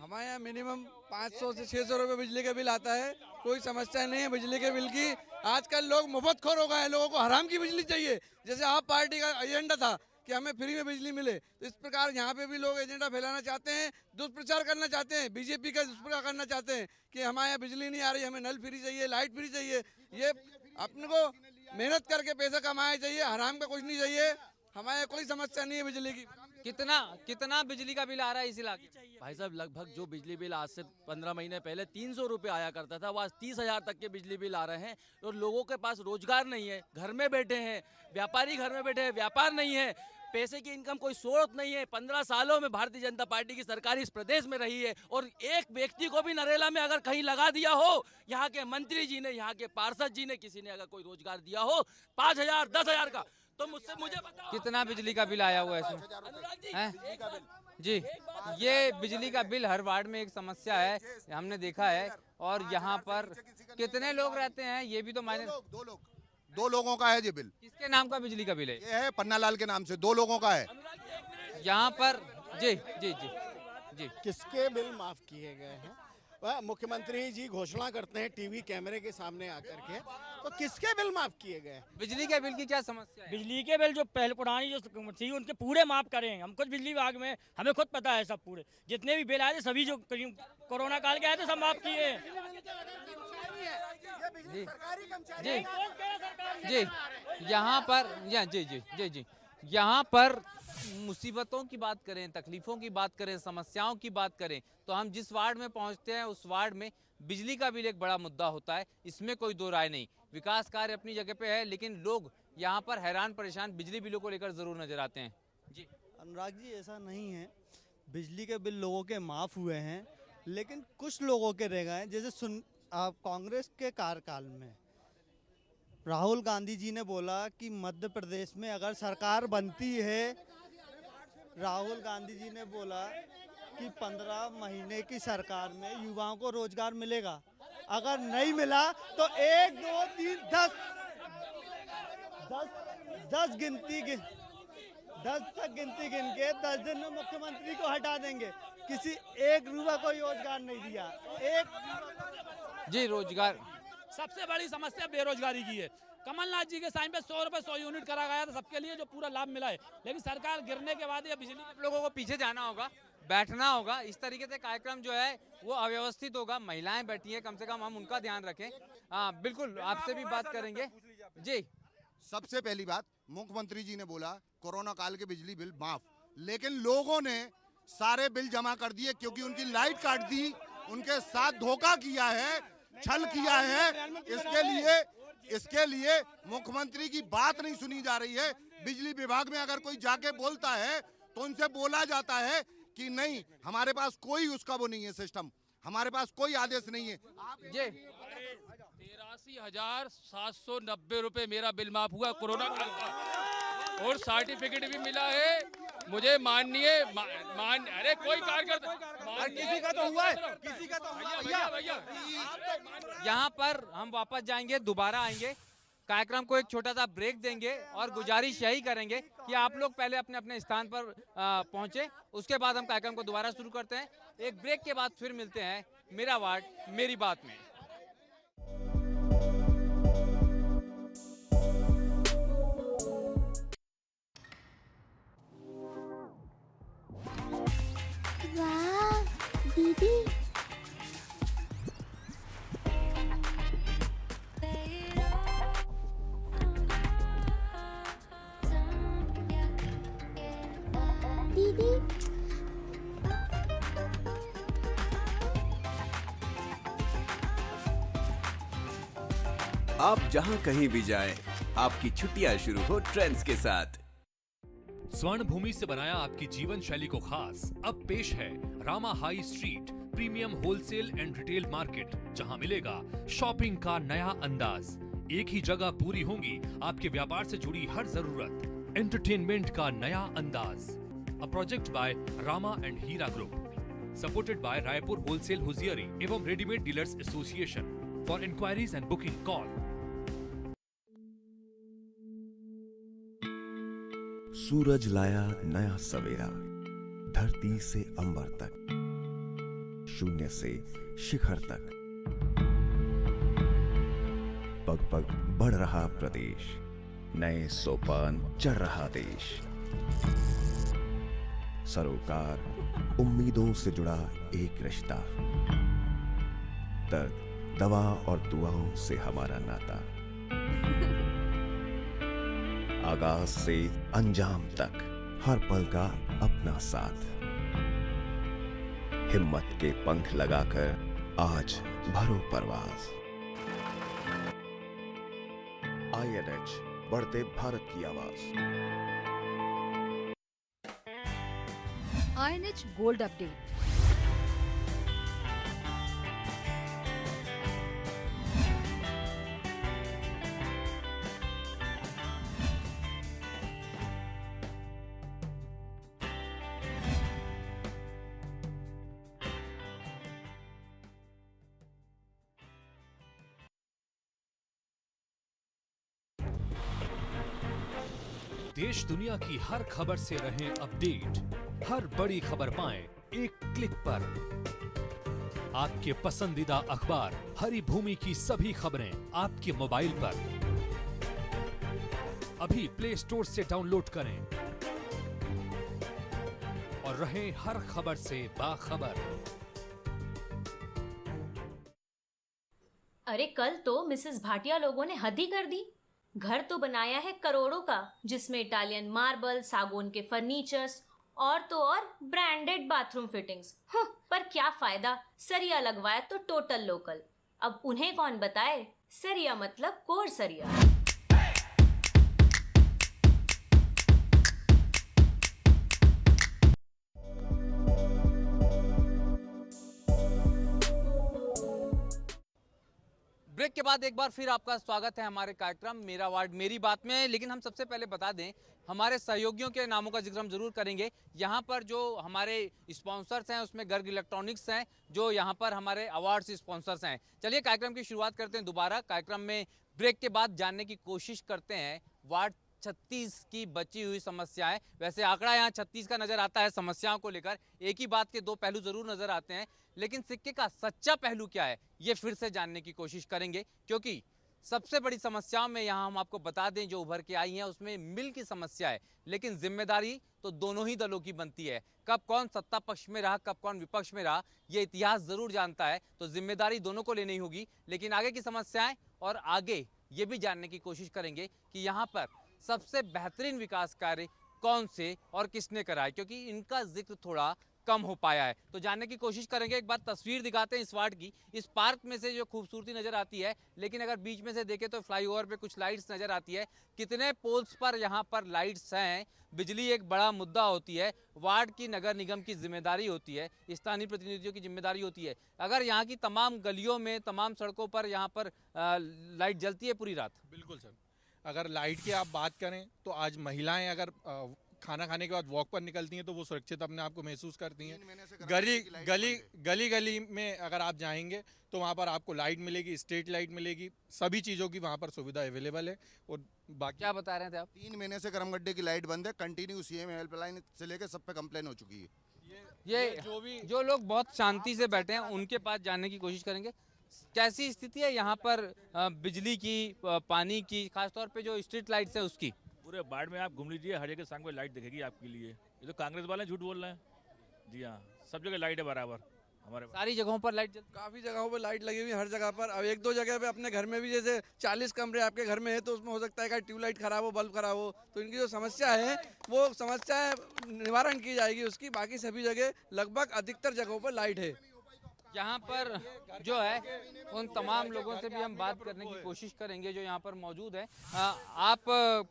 हमारे यहाँ मिनिमम 500 से 600 रुपये बिजली का बिल आता है। कोई समस्या नहीं है बिजली के बिल की। आजकल लोग मुफ्तखोर हो गए हैं, लोगों को हराम की बिजली चाहिए। जैसे आप पार्टी का एजेंडा था कि हमें फ्री में बिजली मिले, तो इस प्रकार यहाँ पे भी लोग एजेंडा फैलाना चाहते हैं, दुष्प्रचार करना चाहते हैं, बीजेपी का दुष्प्रचार करना चाहते हैं कि हमारे यहाँ बिजली नहीं आ रही, हमें नल फ्री चाहिए, लाइट फ्री चाहिए। ये अपने को मेहनत करके पैसा कमाया चाहिए, हराम का कुछ नहीं चाहिए। हमारे यहाँ कोई समस्या नहीं है बिजली की। कितना बिजली का बिल आ रहा है इस इलाके? भाई साहब, लगभग जो बिजली बिल आज से 15 महीने पहले 300 रुपये आया करता था, वो आज 30,000 तक के बिजली बिल आ रहे हैं। और लोगों के पास रोजगार नहीं है, घर में बैठे हैं, व्यापारी घर में बैठे हैं, व्यापार नहीं है, पैसे की इनकम कोई स्रोत नहीं है। 15 सालों में भारतीय जनता पार्टी की सरकार इस प्रदेश में रही है, और एक व्यक्ति को भी नरेला में अगर कहीं लगा दिया हो, यहाँ के मंत्री जी ने, यहाँ के पार्षद जी ने, किसी ने अगर कोई रोजगार दिया हो 5,000 10,000 का, तो मुझे बताओ कितना बिजली का बिल आया हुआ है इसमें? जी, ये बिजली का बिल हर वार्ड में एक समस्या है, हमने देखा है। और यहाँ पर कितने लोग रहते हैं ये भी तो मायने। दो लोगों का है ये बिल। किसके नाम का बिजली का बिल है? ये है पन्नालाल के नाम से, 2 लोगों का है यहाँ पर। जी जी जी जी। किसके बिल माफ किए गए हैं? वह मुख्यमंत्री जी घोषणा करते हैं टीवी कैमरे के सामने आकर के, तो किसके बिल माफ किए गए? बिजली के बिल की क्या समस्या है? बिजली के बिल जो पहले पुरानी जो थी उनके पूरे माफ करें। हम खुद बिजली विभाग में, हमें खुद पता है सब, पूरे जितने भी बिल आए थे सभी जो कोरोना काल के आए थे सब माफ किए। जी जी जी, यहाँ पर जी जी जी जी, यहाँ पर मुसीबतों की बात करें, तकलीफों की बात करें, समस्याओं की बात करें, तो हम जिस वार्ड में पहुंचते हैं उस वार्ड में बिजली का बिल एक बड़ा मुद्दा होता है, इसमें कोई दो राय नहीं। विकास कार्य अपनी जगह पे है, लेकिन लोग यहाँ पर हैरान परेशान बिजली बिलों को लेकर जरूर नजर आते हैं। जी अनुराग जी, ऐसा नहीं है, बिजली के बिल लोगों के माफ़ हुए हैं, लेकिन कुछ लोगों के रह गए हैं। जैसे आप कांग्रेस के कार्यकाल में राहुल गांधी जी ने बोला कि मध्य प्रदेश में अगर सरकार बनती है, राहुल गांधी जी ने बोला कि 15 महीने की सरकार में युवाओं को रोजगार मिलेगा। अगर नहीं मिला तो 1 2 3 10 तक गिनती गिन के 10 दिन में मुख्यमंत्री को हटा देंगे। किसी एक रुपये को रोजगार नहीं दिया। जी, रोजगार सबसे बड़ी समस्या बेरोजगारी की है। कमलनाथ जी के टाइम पे 100 रुपए 100 यूनिट करा गया था सबके लिए, जो पूरा लाभ मिला है, लेकिन सरकार गिरने के बाद ये बिजली के लोगों को पीछे जाना होगा, बैठना होगा। इस तरीके से कार्यक्रम जो है वो अव्यवस्थित होगा। महिलाएं बैठी हैं, कम से कम हम उनका ध्यान रखें। हाँ बिल्कुल, आपसे भी बात करेंगे। जी, सबसे पहली बात, मुख्यमंत्री जी ने बोला कोरोना काल के बिजली बिल माफ, लेकिन लोगों ने सारे बिल जमा कर दिए क्योंकि उनकी लाइट काट दी, उनके साथ धोखा किया है, छल किया है। इसके लिए मुख्यमंत्री की बात नहीं सुनी जा रही है। बिजली विभाग में अगर कोई जाके बोलता है तो उनसे बोला जाता है कि नहीं, हमारे पास कोई उसका वो नहीं है सिस्टम, हमारे पास कोई आदेश नहीं है। 83,790 रुपए मेरा बिल माफ हुआ कोरोना काल का, और सर्टिफिकेट भी मिला है मुझे माननीय अरे कोई कार्यकर्ता किसी का तो हुआ है, किसी का तो हुआ है। भैया यहाँ पर हम वापस जाएंगे, दोबारा आएंगे, कार्यक्रम को एक छोटा सा ब्रेक देंगे और गुजारिश यही करेंगे कि आप लोग पहले अपने अपने स्थान पर पहुंचे, उसके बाद हम कार्यक्रम को दोबारा शुरू करते हैं। एक ब्रेक के बाद फिर मिलते हैं मेरा वार्ड मेरी बात में। वाह दीदी, दीदी आप जहां कहीं भी जाएं, आपकी छुट्टियां शुरू हो ट्रेंड्स के साथ। स्वर्ण भूमि से बनाया आपकी जीवन शैली को खास। अब पेश है Rama high street premium wholesale and retail market, जहां मिलेगा शॉपिंग का नया अंदाज। एक ही जगह पूरी होंगी आपके व्यापार से जुड़ी हर जरूरत। एंटरटेनमेंट का नया अंदाज। A project by Rama and Hira group, supported by Raipur wholesale hosiery एवं readymade dealers association. For enquiries and booking call. सूरज लाया नया सवेरा, धरती से अंबर तक, शून्य से शिखर तक, पग पग बढ़ रहा प्रदेश, नए सोपान चढ़ रहा देश। सरोकार उम्मीदों से जुड़ा एक रिश्ता, दर्द दवा और दुआओं से हमारा नाता। आगाज से अंजाम तक हर पल का अपना साथ। हिम्मत के पंख लगाकर आज भरो परवाज। INH, बढ़ते भारत की आवाज। INH gold update. देश दुनिया की हर खबर से रहें अपडेट। हर बड़ी खबर पाएं एक क्लिक पर। आपके पसंदीदा अखबार हरी भूमि की सभी खबरें आपके मोबाइल पर। अभी प्ले स्टोर से डाउनलोड करें और रहें हर खबर से बाखबर। अरे कल तो मिसेस भाटिया लोगों ने हद ही कर दी। घर तो बनाया है करोड़ों का, जिसमें इटालियन मार्बल, सागौन के फर्नीचर्स और तो और ब्रांडेड बाथरूम फिटिंग्स। पर क्या फायदा, सरिया लगवाया तो टोटल लोकल। अब उन्हें कौन बताए, सरिया मतलब कोर सरिया। ब्रेक के बाद एक बार फिर आपका स्वागत है हमारे कार्यक्रम मेरा वार्ड मेरी बात में। लेकिन हम सबसे पहले बता दें, हमारे सहयोगियों के नामों का जिक्र हम जरूर करेंगे। यहाँ पर जो हमारे स्पॉन्सर्स हैं उसमें गर्ग इलेक्ट्रॉनिक्स हैं, जो यहाँ पर हमारे अवार्ड्स स्पॉन्सर्स हैं। चलिए कार्यक्रम की शुरुआत करते हैं दोबारा। कार्यक्रम में ब्रेक के बाद जानने की कोशिश करते हैं वार्ड 36 की बची हुई समस्याएं। वैसे आंकड़ा यहाँ 36 का नजर आता है समस्याओं को लेकर। एक ही बात के दो पहलू जरूर नजर आते हैं, लेकिन सिक्के का सच्चा पहलू क्या है ये फिर से जानने की कोशिश करेंगे। क्योंकि सबसे बड़ी समस्याओं में यहाँ हम आपको बता दें जो उभर के आई हैं उसमें मिल की समस्या है। लेकिन जिम्मेदारी तो दोनों ही दलों की बनती है। कब कौन सत्ता पक्ष में रहा, कब कौन विपक्ष में रहा, ये इतिहास जरूर जानता है। तो जिम्मेदारी दोनों को लेनी होगी। लेकिन आगे की समस्याएं और आगे ये भी जानने की कोशिश करेंगे कि यहाँ पर सबसे बेहतरीन विकास कार्य कौन से और किसने कराए, क्योंकि इनका जिक्र थोड़ा कम हो पाया है। तो जानने की कोशिश करेंगे। एक बार तस्वीर दिखाते हैं इस वार्ड की। इस पार्क में से जो खूबसूरती नजर आती है, लेकिन अगर बीच में से देखें तो फ्लाईओवर पे कुछ लाइट्स नजर आती है। कितने पोल्स पर यहाँ पर लाइट्स हैं। बिजली एक बड़ा मुद्दा होती है। वार्ड की नगर निगम की जिम्मेदारी होती है, स्थानीय प्रतिनिधियों की जिम्मेदारी होती है। अगर यहाँ की तमाम गलियों में, तमाम सड़कों पर यहाँ पर लाइट जलती है पूरी रात। बिल्कुल सर, अगर लाइट की आप बात करें तो आज महिलाएं अगर खाना खाने के बाद वॉक पर निकलती हैं तो वो सुरक्षित अपने आप को महसूस करती हैं। गली गली में अगर आप जाएंगे तो वहाँ पर आपको लाइट मिलेगी, स्ट्रीट लाइट मिलेगी, सभी चीज़ों की वहाँ पर सुविधा अवेलेबल है। और बाकी क्या बता रहे थे आप? 3 महीने से करमगड्ढे की लाइट बंद है, कंटिन्यू सीएम हेल्पलाइन से लेकर सब पे कंप्लेन हो चुकी है। ये जो लोग बहुत शांति से बैठे हैं उनके पास जानने की कोशिश करेंगे। कैसी स्थिति है यहाँ पर बिजली की, पानी की, खासतौर पे जो स्ट्रीट लाइट्स है उसकी? पूरे वार्ड में आप घूम लीजिए, हर जगह शाम को लाइट दिखेगी आपके लिए। ये तो कांग्रेस वाले झूठ बोल रहे हैं। जी हाँ, सब जगह लाइट है बराबर हमारे पास। सारी जगहों पर लाइट काफ़ी जगहों पर लाइट लगी हुई है, हर जगह पर। अब 1-2 जगह पे अपने घर में भी, जैसे 40 कमरे आपके घर में है तो उसमें हो सकता है कि ट्यूबलाइट खराब हो, बल्ब खराब हो, तो इनकी जो समस्या है वो समस्या निवारण की जाएगी उसकी। बाकी सभी जगह लगभग अधिकतर जगहों पर लाइट है। यहाँ पर जो है उन तमाम लोगों से भी हम बात करने की कोशिश करेंगे जो यहाँ पर मौजूद है। आप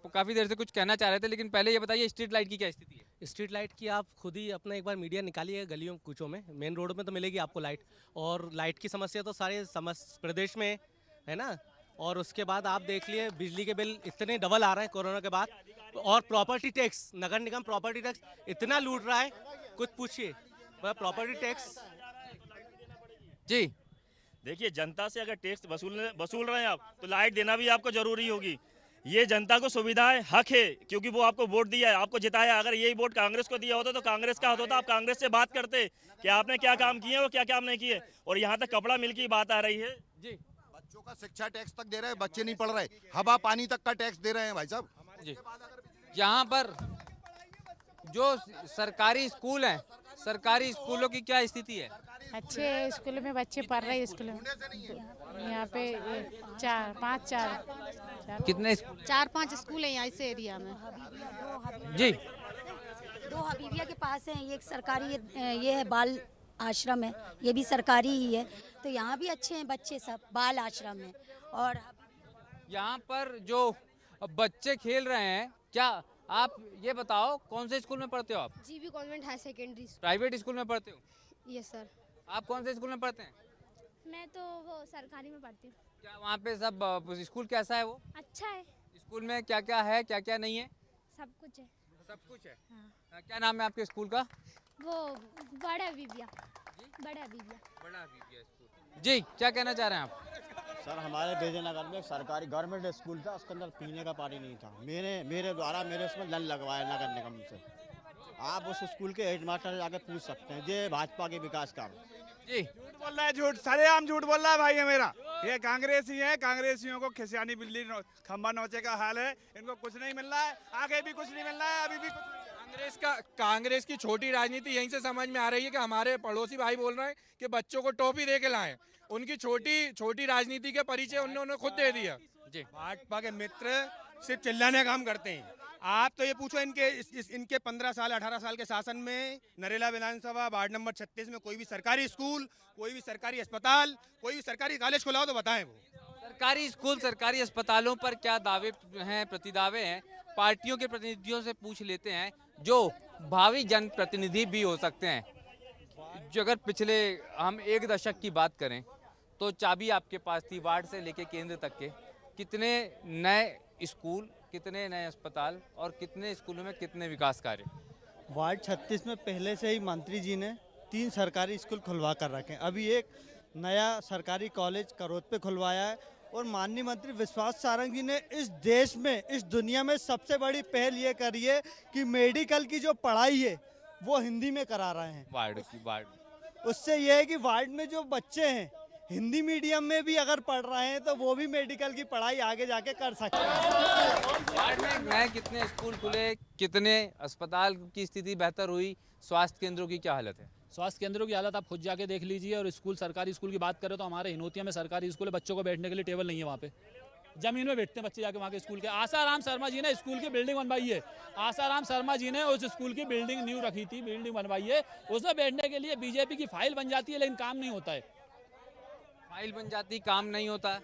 काफ़ी देर से कुछ कहना चाह रहे थे, लेकिन पहले ये बताइए स्ट्रीट लाइट की क्या स्थिति है? स्ट्रीट लाइट की आप खुद ही अपना एक बार मीडिया निकालिए, गलियों कुचों में, मेन रोड में तो मिलेगी आपको लाइट। और लाइट की समस्या तो सारे प्रदेश में है ना। और उसके बाद आप देख लिए बिजली के बिल इतने डबल आ रहे हैं कोरोना के बाद। और प्रॉपर्टी टैक्स, नगर निगम प्रॉपर्टी टैक्स इतना लूट रहा है, कुछ पूछिए। प्रॉपर्टी टैक्स जी देखिए, जनता से अगर टैक्स वसूल रहे हैं आप, तो लाइट देना भी आपको जरूरी होगी। ये जनता को सुविधाएं हक है, क्योंकि वो आपको वोट दिया है, आपको जिताया। अगर यही वोट कांग्रेस को दिया होता तो कांग्रेस का होता, आप कांग्रेस से बात करते कि आपने क्या काम किए और क्या काम नहीं किए। और यहाँ तक कपड़ा मिल की बात आ रही है जी। बच्चों का शिक्षा टैक्स तक दे रहे हैं, बच्चे नहीं पढ़ रहे, हवा पानी तक का टैक्स दे रहे हैं भाई साहब जी। यहाँ पर जो सरकारी स्कूल हैं, सरकारी स्कूलों की क्या स्थिति है? अच्छे स्कूल में बच्चे पढ़ रहे हैं। स्कूल में यहाँ पे 4-5 कितने 4-5 स्कूल है यहाँ इस एरिया में जी। 2 हबीबिया के पास है, ये एक सरकारी ये है बाल आश्रम है, ये भी सरकारी ही है। तो यहाँ भी अच्छे हैं बच्चे सब बाल आश्रम में। और यहाँ पर जो बच्चे खेल रहे हैं, क्या आप ये बताओ कौन से स्कूल में पढ़ते हो आप? GB convent high secondary. Private school में पढ़ते हो? Yes sir. आप कौन से स्कूल में पढ़ते हैं? मैं तो वो सरकारी में पढ़ती हूँ। क्या वहाँ पे सब स्कूल कैसा है? वो अच्छा है। स्कूल में क्या क्या है, क्या क्या नहीं है? सब कुछ है। सब कुछ है। हाँ। क्या नाम है आपके स्कूल का? वो बड़ा हबीबिया। बड़ा हबीबिया स्कूल। जी, क्या कहना चाह रहे हैं आप? सर, हमारे बेजनगर में एक सरकारी गवर्नमेंट स्कूल था, उसके अंदर पीने का पानी नहीं था। मेरे द्वारा उसमें नल लगवाया नगर निगम से। आप उस स्कूल के हेडमास्टर से जाके पूछ सकते हैं। ये भाजपा के विकास काम जी। झूठ बोल रहा है, झूठ सरेआम झूठ बोल रहा है भाई। ये मेरा ये कांग्रेसी है, कांग्रेसियों को खिसियानी बिल्ली खंबा नोचे का हाल है। इनको कुछ नहीं मिल रहा है, आगे भी कुछ नहीं मिल रहा है, अभी भी कुछ नहीं। कांग्रेस की छोटी राजनीति यहीं से समझ में आ रही है कि हमारे पड़ोसी भाई बोल रहे हैं कि बच्चों को टोपी दे के लाएं। उनकी छोटी राजनीति के परिचय उन्होंने खुद दे दिया जी। भाजपा के मित्र सिर्फ चिल्लाने का काम करते हैं। आप तो ये पूछो इनके 15 साल 18 साल के शासन में नरेला विधानसभा वार्ड नंबर 36 में कोई भी सरकारी स्कूल, कोई भी सरकारी अस्पताल, कोई भी सरकारी कॉलेज खुला हो तो बताएं। वो सरकारी स्कूल, सरकारी अस्पतालों पर क्या दावे हैं, प्रतिदावे हैं? पार्टियों के प्रतिनिधियों से पूछ लेते हैं जो भावी जनप्रतिनिधि भी हो सकते हैं। जो अगर पिछले हम 1 दशक की बात करें तो चाबी आपके पास थी वार्ड से लेके केंद्र तक के। कितने नए स्कूल, कितने नए अस्पताल और कितने स्कूलों में कितने विकास कार्य? वार्ड 36 में पहले से ही मंत्री जी ने 3 सरकारी स्कूल खुलवा कर रखे हैं। अभी एक नया सरकारी कॉलेज करोत पे खुलवाया है। और माननीय मंत्री विश्वास सारंग जी ने इस देश में, इस दुनिया में सबसे बड़ी पहल ये करी है कि मेडिकल की जो पढ़ाई है वो हिंदी में करा रहे हैं। वार्ड उससे ये है कि वार्ड में जो बच्चे हैं हिंदी मीडियम में भी अगर पढ़ रहे हैं तो वो भी मेडिकल की पढ़ाई आगे जाके कर सकते हैं। वार्ड में नए कितने स्कूल खुले, कितने अस्पताल की स्थिति बेहतर हुई, स्वास्थ्य केंद्रों की क्या हालत है? स्वास्थ्य केंद्रों की हालत आप खुद जाके देख लीजिए। और स्कूल, सरकारी स्कूल की बात करें तो हमारे हिनोतिया में सरकारी स्कूल है, बच्चों को बैठने के लिए टेबल नहीं है। वहाँ पे जमीन में बैठते हैं बच्चे जाके वहाँ के स्कूल के। आसाराम शर्मा जी ने स्कूल की बिल्डिंग बनवाई है। आसाराम शर्मा जी ने उस स्कूल की बिल्डिंग न्यू रखी थी, बिल्डिंग बनवाई है। उसमें बैठने के लिए बीजेपी की फाइल बन जाती है, लेकिन काम नहीं होता है। फाइल बन जाती, काम नहीं होता?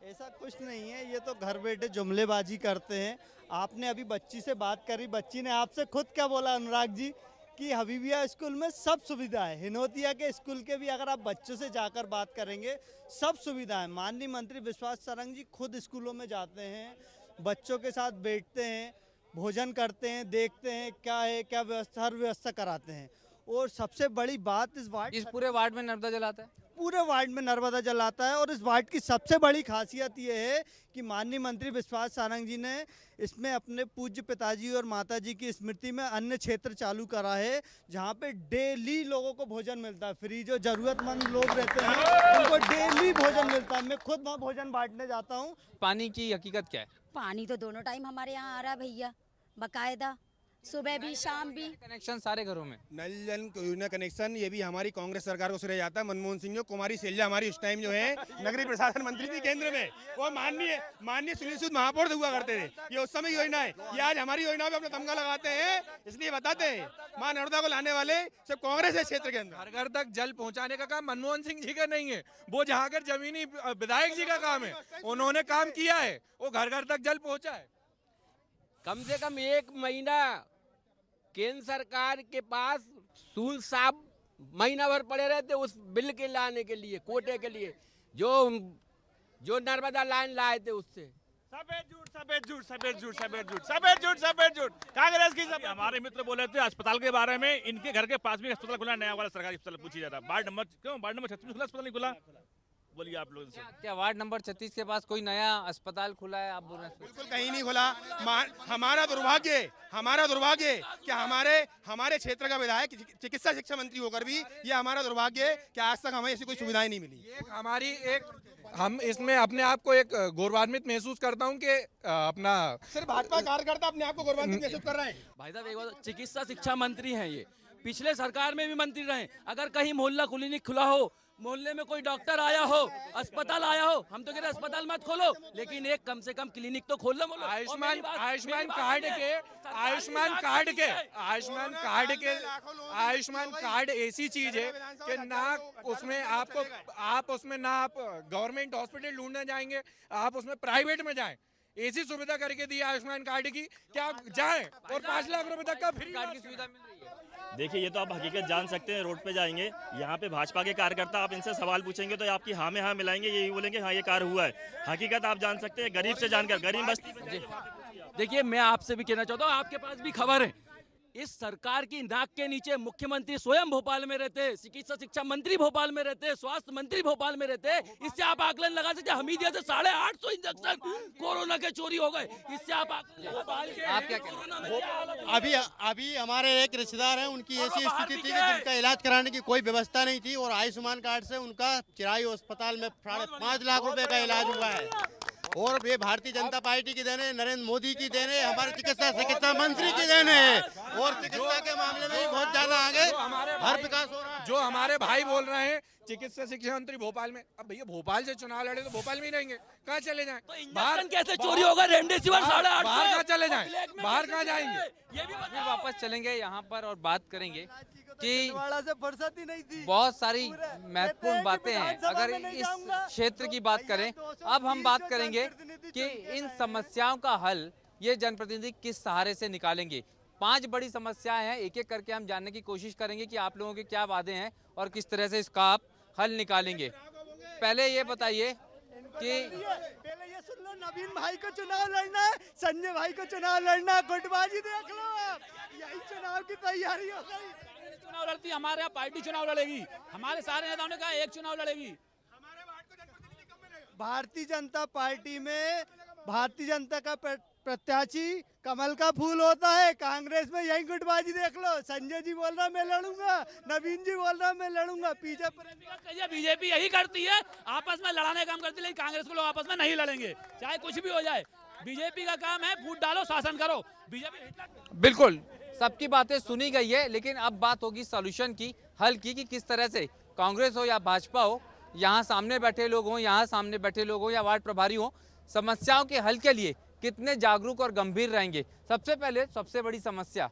ऐसा कुछ नहीं है, ये तो घर बैठे जुमलेबाजी करते हैं। आपने अभी बच्ची से बात करी, बच्ची ने आपसे खुद क्या बोला अनुराग जी कि हबीबिया स्कूल में सब सुविधा है। हिनोतिया के स्कूल के भी अगर आप बच्चों से जाकर बात करेंगे सब सुविधा है। माननीय मंत्री विश्वास सारंग जी खुद स्कूलों में जाते हैं, बच्चों के साथ बैठते हैं, भोजन करते हैं, देखते हैं क्या है, क्या व्यवस्था, हर व्यवस्था कराते हैं। और सबसे बड़ी बात इस पूरे वार्ड में नर्मदा जल आता है? पूरे वार्ड में नर्मदा जल आता है। और इस वार्ड की सबसे बड़ी खासियत ये है कि माननीय मंत्री विश्वास सारंग जी ने इसमें अपने पूज्य पिताजी और माताजी की स्मृति में अन्य क्षेत्र चालू करा है, जहाँ पे डेली लोगों को भोजन मिलता है फ्री। जो जरूरतमंद लोग रहते हैं उनको डेली भोजन मिलता है। मैं खुद वहाँ भोजन बांटने जाता हूँ। पानी की हकीकत क्या है? पानी तो दोनों टाइम हमारे यहाँ आ रहा है भैया, बकायदा, सुबह भी शाम भी। कनेक्शन सारे घरों में? नल जल योजना कनेक्शन ये भी हमारी कांग्रेस सरकार को श्रेय जाता है। मनमोहन सिंह जो कुमारी शैलजा हमारी उस टाइम जो है नगरीय प्रशासन मंत्री थी केंद्र में, वो माननीय सुनील सूद महापौर हुआ करते थे। ये उस समय योजना है, ये आज हमारी योजना पे अपना तमगा लगाते हैं। इसलिए बताते हैं मां नर्मदा को लाने वाले सब कांग्रेस है क्षेत्र के अंदर। घर घर तक जल पहुंचाने का काम मनमोहन सिंह जी का नहीं है, वो जहाँ कर जमीनी विधायक जी का काम है। उन्होंने काम किया है, वो घर घर तक जल पहुंचा है। कम से कम 1 महीना केंद्र सरकार के पास सूल साहब महीना भर पड़े रहते उस बिल के लाने के लिए, कोटे के लिए, जो नर्मदा लाइन लाए थे उससे। सफेद झूठ कांग्रेस की। हमारे मित्र बोले थे अस्पताल के बारे में, इनके घर के पास भी अस्पताल खुला, नया वाला सरकारी अस्पताल पूछी जा रहा है। वार्ड नंबर 36 खुला, अस्पताल नहीं खुला? बोलिए आप लोग। क्या वार्ड नंबर 36 के पास कोई नया अस्पताल खुला है? आप बोल रहे हैं बिल्कुल कहीं नहीं खुला। हमारा दुर्भाग्य कि हमारे क्षेत्र का विधायक चिकित्सा शिक्षा मंत्री होकर भी ये हमारा दुर्भाग्य है कि आज तक हमें ऐसी कोई सुविधाएं नहीं मिली। हम इसमें अपने आप को एक गौरवान्वित महसूस करता हूं कि अपना सिर्फ भाजपा कार्यकर्ता अपने आप को गौरवान्वित महसूस कर रहे हैं। भाई साहब एक बात, चिकित्सा शिक्षा मंत्री हैं ये, पिछले सरकार में भी मंत्री रहे। अगर कहीं मोहल्ला क्लिनिक खुला हो, मोहल्ले में कोई डॉक्टर आया हो, अस्पताल आया हो, हम तो कह रहे अस्पताल मत खोलो, लेकिन एक कम से कम क्लिनिक तो खोल लो। आयुष्मान कार्ड ऐसी चीज है कि आप उसमें गवर्नमेंट हॉस्पिटल ढूंढने जाएंगे, आप उसमें प्राइवेट में जाएं। ऐसी सुविधा करके दी आयुष्मान कार्ड की, क्या जाएं और 5 लाख रुपए तक का फ्री कार्ड की सुविधा मिल रही है। देखिए ये तो आप हकीकत जान सकते हैं। रोड पे जाएंगे, यहाँ पे भाजपा के कार्यकर्ता, आप इनसे सवाल पूछेंगे तो आपकी हाँ में हाँ मिलाएंगे, यही बोलेंगे हाँ ये कार्य हुआ है। हकीकत आप जान सकते हैं, गरीब से जानकर, गरीब बस्ती। देखिए मैं आपसे भी कहना चाहता हूँ, आपके पास भी खबर है, इस सरकार की नाक के नीचे मुख्यमंत्री स्वयं भोपाल में रहते हैं, चिकित्सा शिक्षा मंत्री भोपाल में रहते हैं, स्वास्थ्य मंत्री भोपाल में रहते हैं। इससे आप आकलन लगा सकते हैं, हमीदिया से 850 इंजेक्शन कोरोना के चोरी हो गए। इससे आप क्या कहते? अभी हमारे एक रिश्तेदार हैं, उनकी ऐसी स्थिति थी कि जिनका इलाज कराने की कोई व्यवस्था नहीं थी और आयुष्मान कार्ड से उनका चिरायु अस्पताल में 5.5 लाख रुपए का इलाज हुआ है। और ये भारतीय जनता पार्टी की देन है, नरेंद्र मोदी की देन है, हमारे चिकित्सा मंत्री की देन है। और चिकित्सा के मामले में बहुत ज्यादा आगे हर विकास हो रहा है। जो हमारे भाई बोल रहे हैं चिकित्सा शिक्षा मंत्री भोपाल में, अब भैया भोपाल से चुनाव लड़े तो भोपाल में ही रहेंगे, कहाँ चले जाएं? तो बाहर कैसे चोरी होगा? रेमडेसिविर 850, बाहर कहाँ चले जाएं? बाहर कहाँ जाएंगे? ये भी फिर वापस चलेंगे यहाँ पर और बात करेंगे कि से फुर्सत ही नहीं थी। बहुत सारी महत्वपूर्ण बातें हैं। अगर इस क्षेत्र की बात करें, अब हम बात करेंगे कि इन समस्याओं का हल ये जनप्रतिनिधि किस सहारे से निकालेंगे। 5 बड़ी समस्याएं हैं, एक एक करके हम जानने की कोशिश करेंगे कि आप लोगों के क्या वादे हैं और किस तरह से इसका आप हल निकालेंगे। पहले ये बताइए कि पहले ये सुन लो, नवीन भाई को चुनाव लड़ना है, संजय भाई को चुनाव लड़ना है, गुटबाजी देख लो आप, यही चुनाव की तैयारी हो गई। चुनाव लड़ती है, हमारे यहाँ पार्टी चुनाव लड़ेगी, हमारे सारे नेताओं ने कहा एक चुनाव लड़ेगी। भारतीय जनता पार्टी में भारतीय जनता का प्रत्याशी कमल का फूल होता है। कांग्रेस में यही गुटबाजी देख लो, संजय जी बोल रहा मैं लड़ूंगा, नवीन जी बोल रहा मैं लड़ूंगा, पीछे बीजेपी यही करती है, आपस में लड़ाने का काम करती है, लेकिन कांग्रेस को लोग आपस में नहीं लड़ेंगे, चाहे कुछ भी हो जाए। बीजेपी का काम है फूट डालो, शासन करो। बीजेपी बिल्कुल सबकी बातें सुनी गई है, लेकिन अब बात होगी सॉल्यूशन की, हल की, कि किस तरह से कांग्रेस हो या भाजपा हो, यहाँ सामने बैठे लोग हों, यहाँ सामने बैठे लोग हों या वार्ड प्रभारी हों, समस्याओं के हल के लिए कितने जागरूक और गंभीर रहेंगे। सबसे पहले सबसे बड़ी समस्या,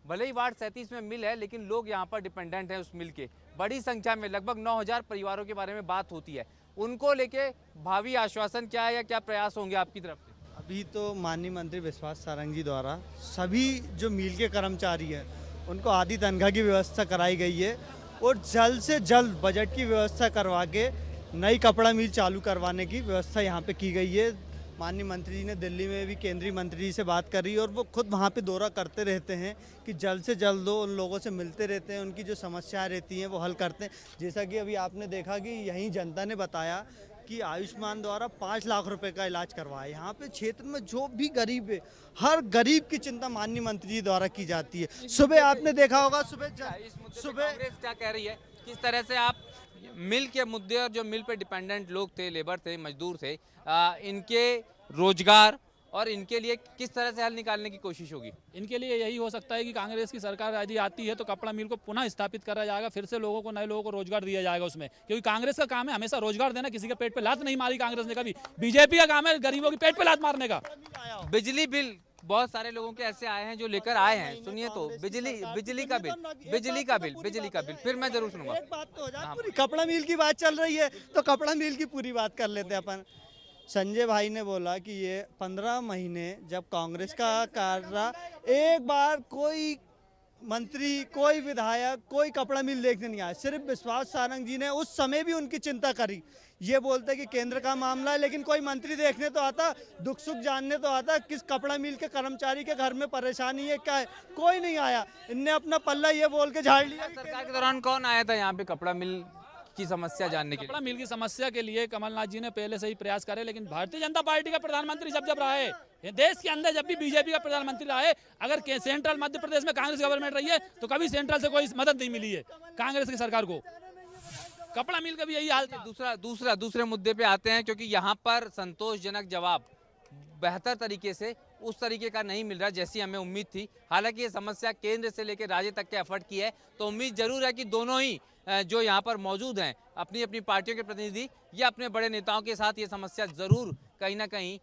भले ही वार्ड 37 में मिल है, लेकिन लोग यहाँ पर डिपेंडेंट हैं उस मिल के। बड़ी संख्या में लगभग 9000 परिवारों के बारे में बात होती है। उनको लेके भावी आश्वासन क्या है या क्या प्रयास होंगे आपकी तरफ से? अभी तो माननीय मंत्री विश्वास सारंग जी द्वारा सभी जो मिल के कर्मचारी हैं उनको आधी तनख्वाह की व्यवस्था कराई गई है और जल्द से जल्द बजट की व्यवस्था करवा के नई कपड़ा मिल चालू करवाने की व्यवस्था यहाँ पे की गई है। माननीय मंत्री जी ने दिल्ली में भी केंद्रीय मंत्री जी से बात करी और वो खुद वहाँ पे दौरा करते रहते हैं कि जल्द से जल्द वो उन लोगों से मिलते रहते हैं, उनकी जो समस्याएं रहती हैं वो हल करते हैं। जैसा कि अभी आपने देखा कि यहीं जनता ने बताया कि आयुष्मान द्वारा 5 लाख रुपए का इलाज करवाया। यहाँ पे क्षेत्र में जो भी गरीब है, हर गरीब की चिंता माननीय मंत्री जी द्वारा की जाती है। सुबह आपने देखा होगा, सुबह कांग्रेस क्या कह रही है, किस तरह से आप मिल के मुद्दे और जो मिल पे डिपेंडेंट लोग थे, लेबर थे, मजदूर थे, इनके रोजगार और इनके लिए किस तरह से हल निकालने की कोशिश होगी? इनके लिए यही हो सकता है कि कांग्रेस की सरकार यदि आती है तो कपड़ा मिल को पुनः स्थापित करा जाएगा, फिर से लोगों को, नए लोगों को रोजगार दिया जाएगा उसमें, क्योंकि कांग्रेस का काम है हमेशा रोजगार देना। किसी के पेट पे लात नहीं मारी कांग्रेस ने कभी। बीजेपी का काम है गरीबों के पेट पे लात मारने का। बिजली बिल बहुत सारे लोगों के ऐसे आए हैं जो लेकर आए हैं, सुनिए तो बिजली का बिल फिर मैं जरूर सुनूंगा। एक बात तो हो जाए, पूरी कपड़ा मिल की बात चल रही है तो कपड़ा मिल की पूरी बात कर लेते हैं अपन। संजय भाई ने बोला कि ये 15 महीने जब कांग्रेस का कार्य रहा, एक बार कोई मंत्री, कोई विधायक, कोई कपड़ा मिल देखने नहीं आया। सिर्फ विश्वास सारंग जी ने उस समय भी उनकी चिंता करी। ये बोलते कि केंद्र का मामला है, लेकिन कोई मंत्री देखने तो आता, दुख सुख जानने तो आता, किस कपड़ा मिल के कर्मचारी के घर में परेशानी है, क्या है, कोई नहीं आया। इनने अपना पल्ला ये बोल के झाड़ लिया। सरकार के दौरान कौन आया था यहाँ पे कपड़ा मिल की समस्या जानने के लिए? कपड़ा मिल की समस्या के लिए कमलनाथ जी ने पहले से ही प्रयास करे, लेकिन भारतीय जनता पार्टी का प्रधानमंत्री जब रहा है देश के अंदर, जब भी बीजेपी का प्रधानमंत्री रहा है, अगर सेंट्रल मध्य प्रदेश में कांग्रेस गवर्नमेंट रही है तो कभी सेंट्रल से कोई मदद नहीं मिली है कांग्रेस की सरकार को। कपड़ा मिल का भी यही हाल था। दूसरे मुद्दे पे आते हैं, क्योंकि यहाँ पर संतोषजनक जवाब बेहतर तरीके से उस तरीके का नहीं मिल रहा जैसी हमें उम्मीद थी। हालांकि ये समस्या केंद्र से लेकर राज्य तक के एफर्ट की है, तो उम्मीद जरूर है कि दोनों ही जो यहाँ पर मौजूद हैं, अपनी अपनी पार्टियों के प्रतिनिधि या अपने बड़े नेताओं के साथ ये समस्या जरूर कहीं ना कहीं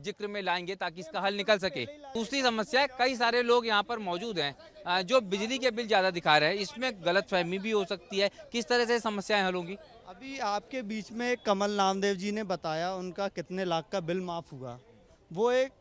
जिक्र में लाएंगे ताकि इसका हल निकल सके। दूसरी समस्या है, कई सारे लोग यहाँ पर मौजूद हैं जो बिजली के बिल ज़्यादा दिखा रहे हैं, इसमें गलतफहमी भी हो सकती है। किस तरह से समस्याएं हल होंगी? अभी आपके बीच में कमल नामदेव जी ने बताया उनका कितने लाख का बिल माफ़ हुआ। वो एक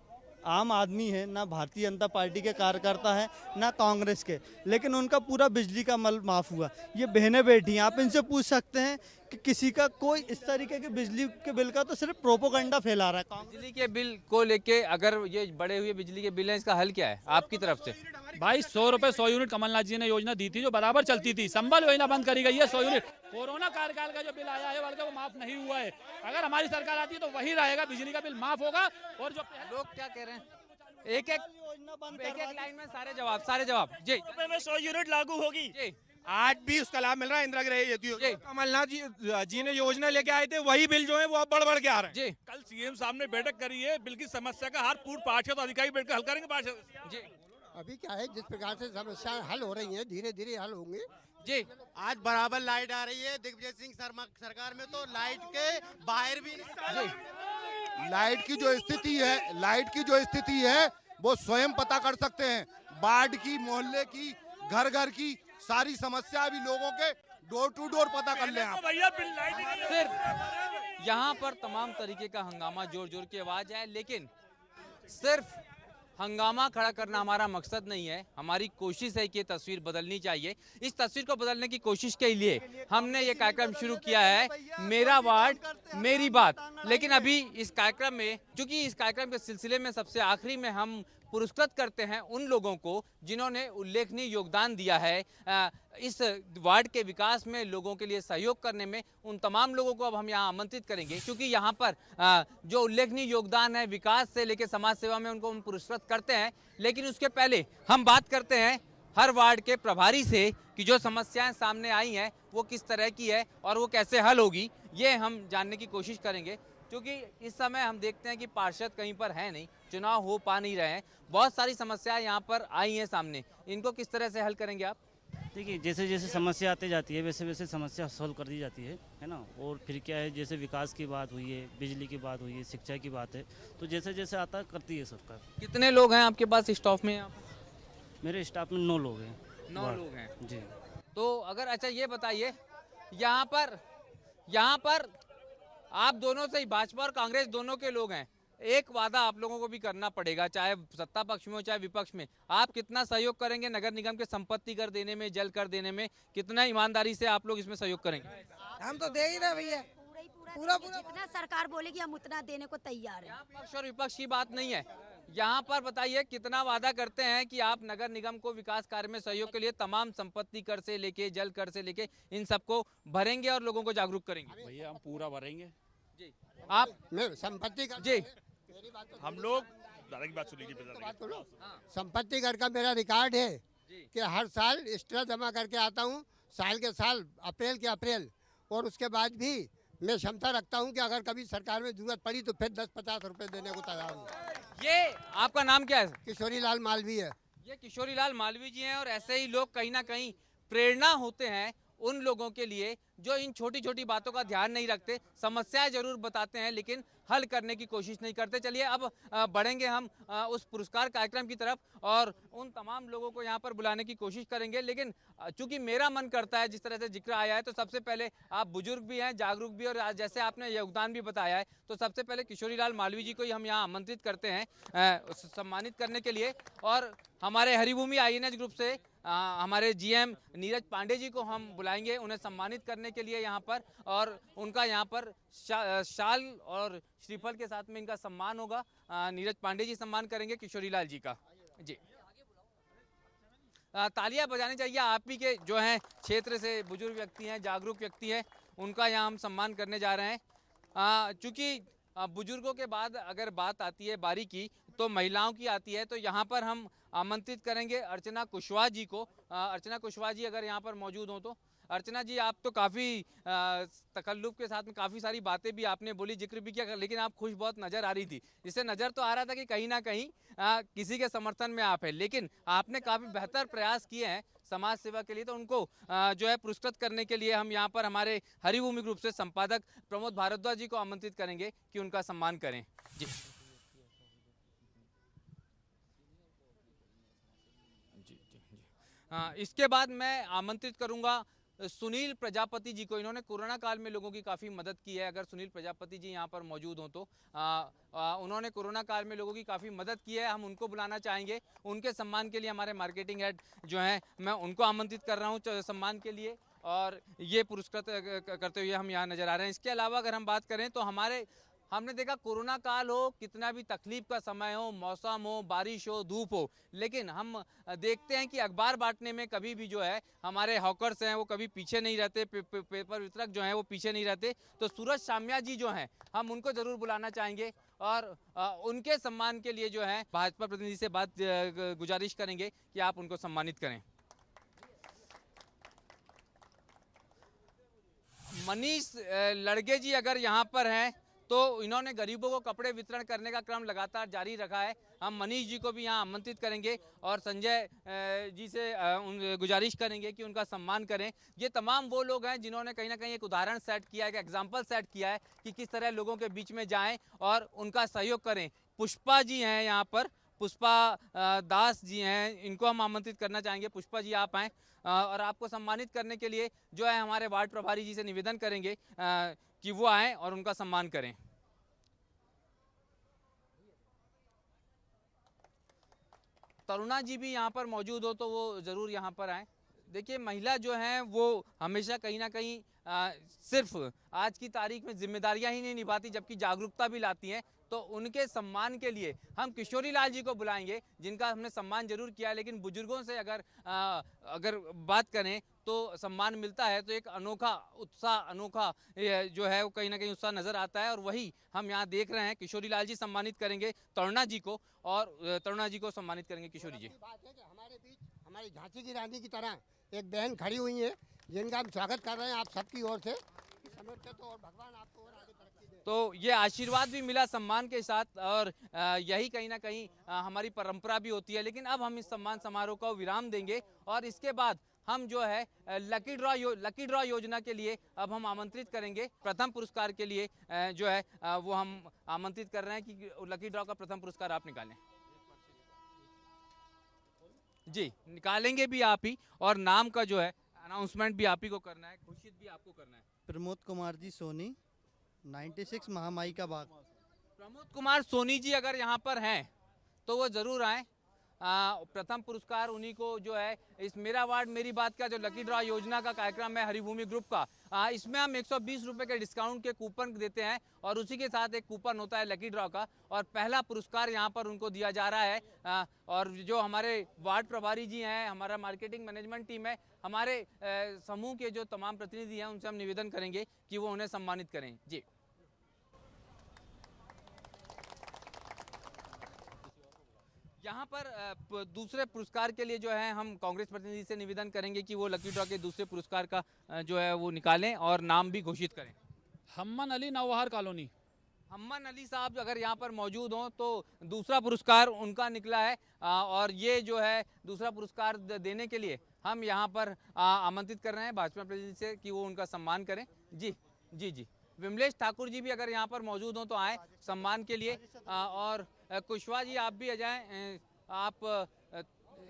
आम आदमी है, ना भारतीय जनता पार्टी के कार्यकर्ता है ना कांग्रेस के, लेकिन उनका पूरा बिजली का मल माफ़ हुआ। ये बहनें बैठी हैं, आप इनसे पूछ सकते हैं कि किसी का कोई इस तरीके के बिजली के बिल का तो सिर्फ प्रोपोगंडा फैला रहा है। बिजली के बिल को लेके अगर ये बढ़े हुए बिजली के बिल हैं, इसका हल क्या है आपकी तरफ से? भाई 100 रुपए 100 यूनिट कमलनाथ जी ने योजना दी थी जो बराबर चलती थी। संबल योजना बंद करी गई है। 100 यूनिट कोरोना कार्यकाल का जो बिल आया है बल्कि वो माफ नहीं हुआ है। अगर हमारी सरकार आती है तो वही रहेगा, बिजली का बिल माफ होगा। और जो लोग क्या कह रहे हैं, एक लाइन में सारे जवाब जी। रुपए में 100 यूनिट लागू होगी जी। आज भी उसका लाभ मिल रहा है इंदिरा गृह। कमलनाथ जी ने योजना लेके आए थे, वही बिल जो है वो अब बढ़ के आ रहे हैं। कल सीएम साहब ने बैठक करी है, बिल की समस्या का हर पूर्व पार्षद अधिकारी बैठकर हल करेंगे। पार्षद जी, अभी क्या है, जिस प्रकार से समस्याएं हल हो रही हैं, धीरे धीरे हल होंगे जी। आज बराबर लाइट आ रही है। दिग्विजय सिंह सरकार में तो लाइट के बाहर भी लाइट की जो स्थिति है वो स्वयं पता कर सकते हैं। वार्ड की, मोहल्ले की, घर घर की सारी समस्या अभी लोगों के डोर टू डोर पता कर ले आप। सिर्फ यहाँ पर तमाम तरीके का हंगामा, जोर जोर की आवाज है, लेकिन सिर्फ हंगामा खड़ा करना हमारा मकसद नहीं है। हमारी कोशिश है कि ये तस्वीर बदलनी चाहिए। इस तस्वीर को बदलने की कोशिश के लिए हमने ये कार्यक्रम शुरू किया है, मेरा वार्ड मेरी बात। लेकिन अभी इस कार्यक्रम में, चूंकि इस कार्यक्रम के सिलसिले में सबसे आखिरी में हम पुरस्कृत करते हैं उन लोगों को जिन्होंने उल्लेखनीय योगदान दिया है इस वार्ड के विकास में, लोगों के लिए सहयोग करने में। उन तमाम लोगों को अब हम यहाँ आमंत्रित करेंगे, क्योंकि यहाँ पर जो उल्लेखनीय योगदान है विकास से लेकर समाज सेवा में, उनको हम पुरस्कृत करते हैं। लेकिन उसके पहले हम बात करते हैं हर वार्ड के प्रभारी से कि जो समस्याएं सामने आई हैं वो किस तरह की है और वो कैसे हल होगी, ये हम जानने की कोशिश करेंगे। क्योंकि इस समय हम देखते हैं कि पार्षद कहीं पर है नहीं, चुनाव हो पा नहीं रहे हैं, बहुत सारी समस्याएं यहाँ पर आई हैं सामने, इनको किस तरह से हल करेंगे आप? देखिए, जैसे जैसे समस्या आती जाती है वैसे वैसे समस्या सॉल्व कर दी जाती है ना। और फिर क्या है, जैसे विकास की बात हुई है, बिजली की बात हुई है, शिक्षा की बात है, तो जैसे जैसे आता करती है सरकार। कितने लोग हैं आपके पास स्टाफ में? यहाँ मेरे स्टाफ में 9 लोग हैं। 9 लोग हैं जी। तो अगर, अच्छा ये बताइए, यहाँ पर आप दोनों से ही, भाजपा और कांग्रेस दोनों के लोग हैं, एक वादा आप लोगों को भी करना पड़ेगा, चाहे सत्ता पक्ष में हो चाहे विपक्ष में। आप कितना सहयोग करेंगे नगर निगम के संपत्ति कर देने में, जल कर देने में? कितना ईमानदारी से आप लोग इसमें सहयोग करेंगे? हम तो दे ही रहे भैया, पूरा जितना सरकार बोलेगी हम उतना देने को तैयार हैं। पक्ष और विपक्ष की बात नहीं है, यहाँ पर बताइए कितना वादा करते हैं कि आप नगर निगम को विकास कार्य में सहयोग के लिए तमाम संपत्ति कर से लेके जल कर से लेके इन सबको भरेंगे और लोगों को जागरूक करेंगे। भैया हम पूरा भरेंगे जी आप संपत्ति कर जी हम लोग दादा की बात सुन लीजिए। संपत्ति कर का मेरा रिकॉर्ड है कि हर साल एक्स्ट्रा जमा करके आता हूँ, साल के साल, अप्रैल के अप्रैल, और उसके बाद भी मैं क्षमता रखता हूँ कि अगर कभी सरकार में जरूरत पड़ी तो फिर 10-50 रुपए देने को तैयार हूँ। ये आपका नाम क्या है? किशोरी लाल मालवी है। ये किशोरी लाल मालवी जी हैं और ऐसे ही लोग कहीं ना कहीं प्रेरणा होते हैं उन लोगों के लिए जो इन छोटी छोटी बातों का ध्यान नहीं रखते, समस्याएं जरूर बताते हैं लेकिन हल करने की कोशिश नहीं करते। चलिए अब बढ़ेंगे हम उस पुरस्कार कार्यक्रम की तरफ और उन तमाम लोगों को यहाँ पर बुलाने की कोशिश करेंगे, लेकिन चूंकि मेरा मन करता है, जिस तरह से जिक्र आया है, तो सबसे पहले आप बुजुर्ग भी हैं, जागरूक भी, और जैसे आपने योगदान भी बताया है, तो सबसे पहले किशोरी लाल मालवी जी को ही हम यहाँ आमंत्रित करते हैं सम्मानित करने के लिए। और हमारे हरिभूमि INH ग्रुप से हमारे GM नीरज पांडे जी को हम बुलाएंगे उन्हें सम्मानित करने के लिए यहाँ पर, और उनका यहाँ पर शाल और श्रीफल के साथ में इनका सम्मान होगा। नीरज पांडे जी सम्मान करेंगे किशोरी लाल जी का। जी तालियां बजानी चाहिए। आप ही के जो हैं क्षेत्र से बुजुर्ग व्यक्ति हैं, जागरूक व्यक्ति हैं, उनका यहाँ हम सम्मान करने जा रहे हैं। चूँकि बुजुर्गों के बाद अगर बात आती है बारी की तो महिलाओं की आती है, तो यहाँ पर हम आमंत्रित करेंगे अर्चना कुशवाहा जी को। अर्चना कुशवाहा जी अगर यहाँ पर मौजूद हो तो। अर्चना जी, आप तो काफ़ी तकल्लुफ़ के साथ में काफ़ी सारी बातें भी आपने बोली, जिक्र भी किया, लेकिन आप खुश बहुत नज़र आ रही थी। इससे नज़र तो आ रहा था कि कहीं ना कहीं किसी के समर्थन में आप है, लेकिन आपने काफ़ी बेहतर प्रयास किए हैं समाज सेवा के लिए, तो उनको जो है पुरस्कृत करने के लिए हम यहाँ पर हमारे हरिभूमि ग्रुप से संपादक प्रमोद भारद्वाज जी को आमंत्रित करेंगे कि उनका सम्मान करें। जी इसके बाद मैं आमंत्रित करूंगा सुनील प्रजापति जी को। इन्होंने कोरोना काल में लोगों की काफ़ी मदद की है। अगर सुनील प्रजापति जी यहाँ पर मौजूद हों तो उन्होंने कोरोना काल में लोगों की काफ़ी मदद की है, हम उनको बुलाना चाहेंगे। उनके सम्मान के लिए हमारे मार्केटिंग हेड जो हैं, मैं उनको आमंत्रित कर रहा हूँ सम्मान के लिए, और ये पुरस्कृत करते हुए हम यहाँ नज़र आ रहे हैं। इसके अलावा अगर हम बात करें तो हमने देखा कोरोना काल हो, कितना भी तकलीफ का समय हो, मौसम हो, बारिश हो, धूप हो, लेकिन हम देखते हैं कि अखबार बांटने में कभी भी जो है हमारे हॉकर्स हैं वो कभी पीछे नहीं रहते, पेपर वितरक जो हैं वो पीछे नहीं रहते। तो सूरज शामिया जी जो हैं, हम उनको ज़रूर बुलाना चाहेंगे और उनके सम्मान के लिए जो है भाजपा प्रतिनिधि से बात गुजारिश करेंगे कि आप उनको सम्मानित करें। मनीष लड़गे जी अगर यहाँ पर हैं तो इन्होंने गरीबों को कपड़े वितरण करने का क्रम लगातार जारी रखा है। हम मनीष जी को भी यहाँ आमंत्रित करेंगे और संजय जी से गुजारिश करेंगे कि उनका सम्मान करें। ये तमाम वो लोग हैं जिन्होंने कहीं ना कहीं एक उदाहरण सेट किया है, एक एग्जाम्पल सेट किया है कि किस तरह लोगों के बीच में जाएं और उनका सहयोग करें। पुष्पा जी हैं यहाँ पर, पुष्पा दास जी हैं, इनको हम आमंत्रित करना चाहेंगे। पुष्पा जी आप आएँ और आपको सम्मानित करने के लिए जो है हमारे वार्ड प्रभारी जी से निवेदन करेंगे कि वो आएँ और उनका सम्मान करें। तरुणा जी भी यहाँ पर मौजूद हो तो वो ज़रूर यहाँ पर आएँ। देखिए, महिला जो हैं वो हमेशा कहीं ना कहीं सिर्फ आज की तारीख में जिम्मेदारियां ही नहीं निभाती जबकि जागरूकता भी लाती हैं। तो उनके सम्मान के लिए हम किशोरी लाल जी को बुलाएंगे, जिनका हमने सम्मान जरूर किया है, लेकिन बुजुर्गों से अगर बात करें तो सम्मान मिलता है तो एक अनोखा उत्साह, अनोखा जो है वो कहीं ना कहीं उत्साह नज़र आता है, और वही हम यहाँ देख रहे हैं। किशोरी लाल जी सम्मानित करेंगे तरुणा जी को और तरुणा जी को सम्मानित करेंगे किशोरी जी। हमारे बीच हमारी झांसी की रानी की तरह एक बहन खड़ी हुई है जिनका हम स्वागत कर रहे हैं आप सबकी ओर से। और भगवान आपको और आगे तरक्की दे। तो ये आशीर्वाद भी मिला सम्मान के साथ, और यही कहीं ना कहीं हमारी परंपरा भी होती है। लेकिन अब हम इस सम्मान समारोह को विराम देंगे और इसके बाद हम जो है लकी ड्रॉ योजना के लिए अब हम आमंत्रित करेंगे। प्रथम पुरस्कार के लिए जो है वो हम आमंत्रित कर रहे हैं कि लकी ड्रॉ का प्रथम पुरस्कार आप निकालें। जी, निकालेंगे भी आप ही, और नाम का जो है अनाउंसमेंट भी आप ही को करना है, घोषित भी आपको करना है। प्रमोद कुमार जी सोनी, 96 महामाई का बाग। प्रमोद कुमार सोनी जी अगर यहाँ पर हैं तो वो ज़रूर आएँ। प्रथम पुरस्कार उन्हीं को जो है इस मेरा वार्ड मेरी बात का जो लकी ड्रॉ योजना का कार्यक्रम है हरिभूमि ग्रुप का, इसमें हम 120 रुपये के डिस्काउंट के कूपन देते हैं और उसी के साथ एक कूपन होता है लकी ड्रॉ का, और पहला पुरस्कार यहाँ पर उनको दिया जा रहा है। और जो हमारे वार्ड प्रभारी जी हैं, हमारा मार्केटिंग मैनेजमेंट टीम है, हमारे समूह के जो तमाम प्रतिनिधि हैं, उनसे हम निवेदन करेंगे कि वो उन्हें सम्मानित करें। जी, यहाँ पर दूसरे पुरस्कार के लिए जो है हम कांग्रेस प्रतिनिधि से निवेदन करेंगे कि वो लकी ड्रॉ के दूसरे पुरस्कार का जो है वो निकालें और नाम भी घोषित करें। हमन अली नवबहार कॉलोनी। हमन अली साहब अगर यहाँ पर मौजूद हों तो दूसरा पुरस्कार उनका निकला है, और ये जो है दूसरा पुरस्कार देने के लिए हम यहाँ पर आमंत्रित कर रहे हैं भाजपा प्रतिनिधि से कि वो उनका सम्मान करें। जी जी जी, विमलेश ठाकुर जी भी अगर यहाँ पर मौजूद हों तो आए सम्मान के लिए, और कुशवाहा जी आप भी आ जाएं। आप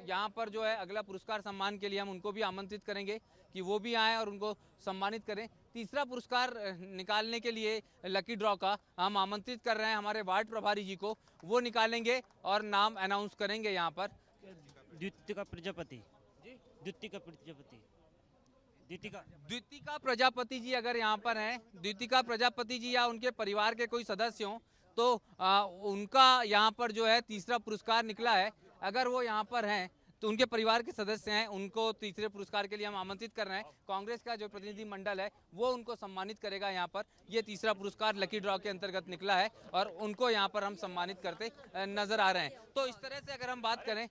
यहाँ पर जो है अगला पुरस्कार सम्मान के लिए हम उनको भी आमंत्रित करेंगे कि वो भी आएँ और उनको सम्मानित करें। तीसरा पुरस्कार निकालने के लिए लकी ड्रॉ का हम आमंत्रित कर रहे हैं हमारे वार्ड प्रभारी जी को, वो निकालेंगे और नाम अनाउंस करेंगे यहाँ पर। द्वितिका प्रजापति। द्वितिका प्रजापति। द्वितिका प्रजापति जी अगर यहाँ पर हैं, द्वितिका प्रजापति जी या उनके परिवार के कोई सदस्य हों तो उनका यहाँ पर जो है तीसरा पुरस्कार निकला है। अगर वो यहाँ पर हैं तो उनके परिवार के सदस्य हैं, उनको तीसरे पुरस्कार के लिए हम आमंत्रित कर रहे हैं। कांग्रेस का जो प्रतिनिधि मंडल है वो उनको सम्मानित करेगा यहाँ पर। ये तीसरा पुरस्कार लकी ड्रॉ के अंतर्गत निकला है और उनको यहाँ पर हम सम्मानित करते नजर आ रहे हैं। तो इस तरह से अगर हम बात करें,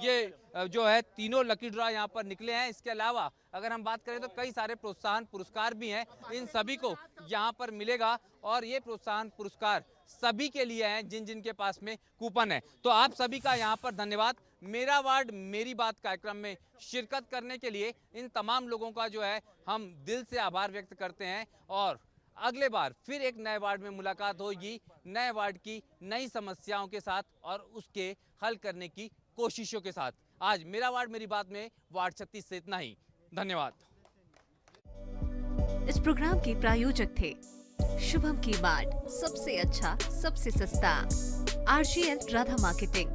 ये जो है तीनों लकी ड्रॉ यहाँ पर निकले हैं। इसके अलावा अगर हम बात करें तो कई सारे प्रोत्साहन पुरस्कार भी हैं, इन सभी को यहाँ पर मिलेगा। और ये प्रोत्साहन पुरस्कार सभी के लिए हैं जिन जिन के पास में कूपन है। तो आप सभी का यहाँ पर धन्यवाद। मेरा वार्ड मेरी बात कार्यक्रम में शिरकत करने के लिए इन तमाम लोगों का जो है हम दिल से आभार व्यक्त करते हैं, और अगले बार फिर एक नए वार्ड में मुलाकात होगी, नए वार्ड की नई समस्याओं के साथ और उसके हल करने की कोशिशों के साथ। आज मेरा वार्ड मेरी बात में वार्ड 36 से इतना ही। धन्यवाद। इस प्रोग्राम के प्रायोजक थे शुभम की मार्ट, सबसे अच्छा सबसे सस्ता, RGL राधा मार्केटिंग,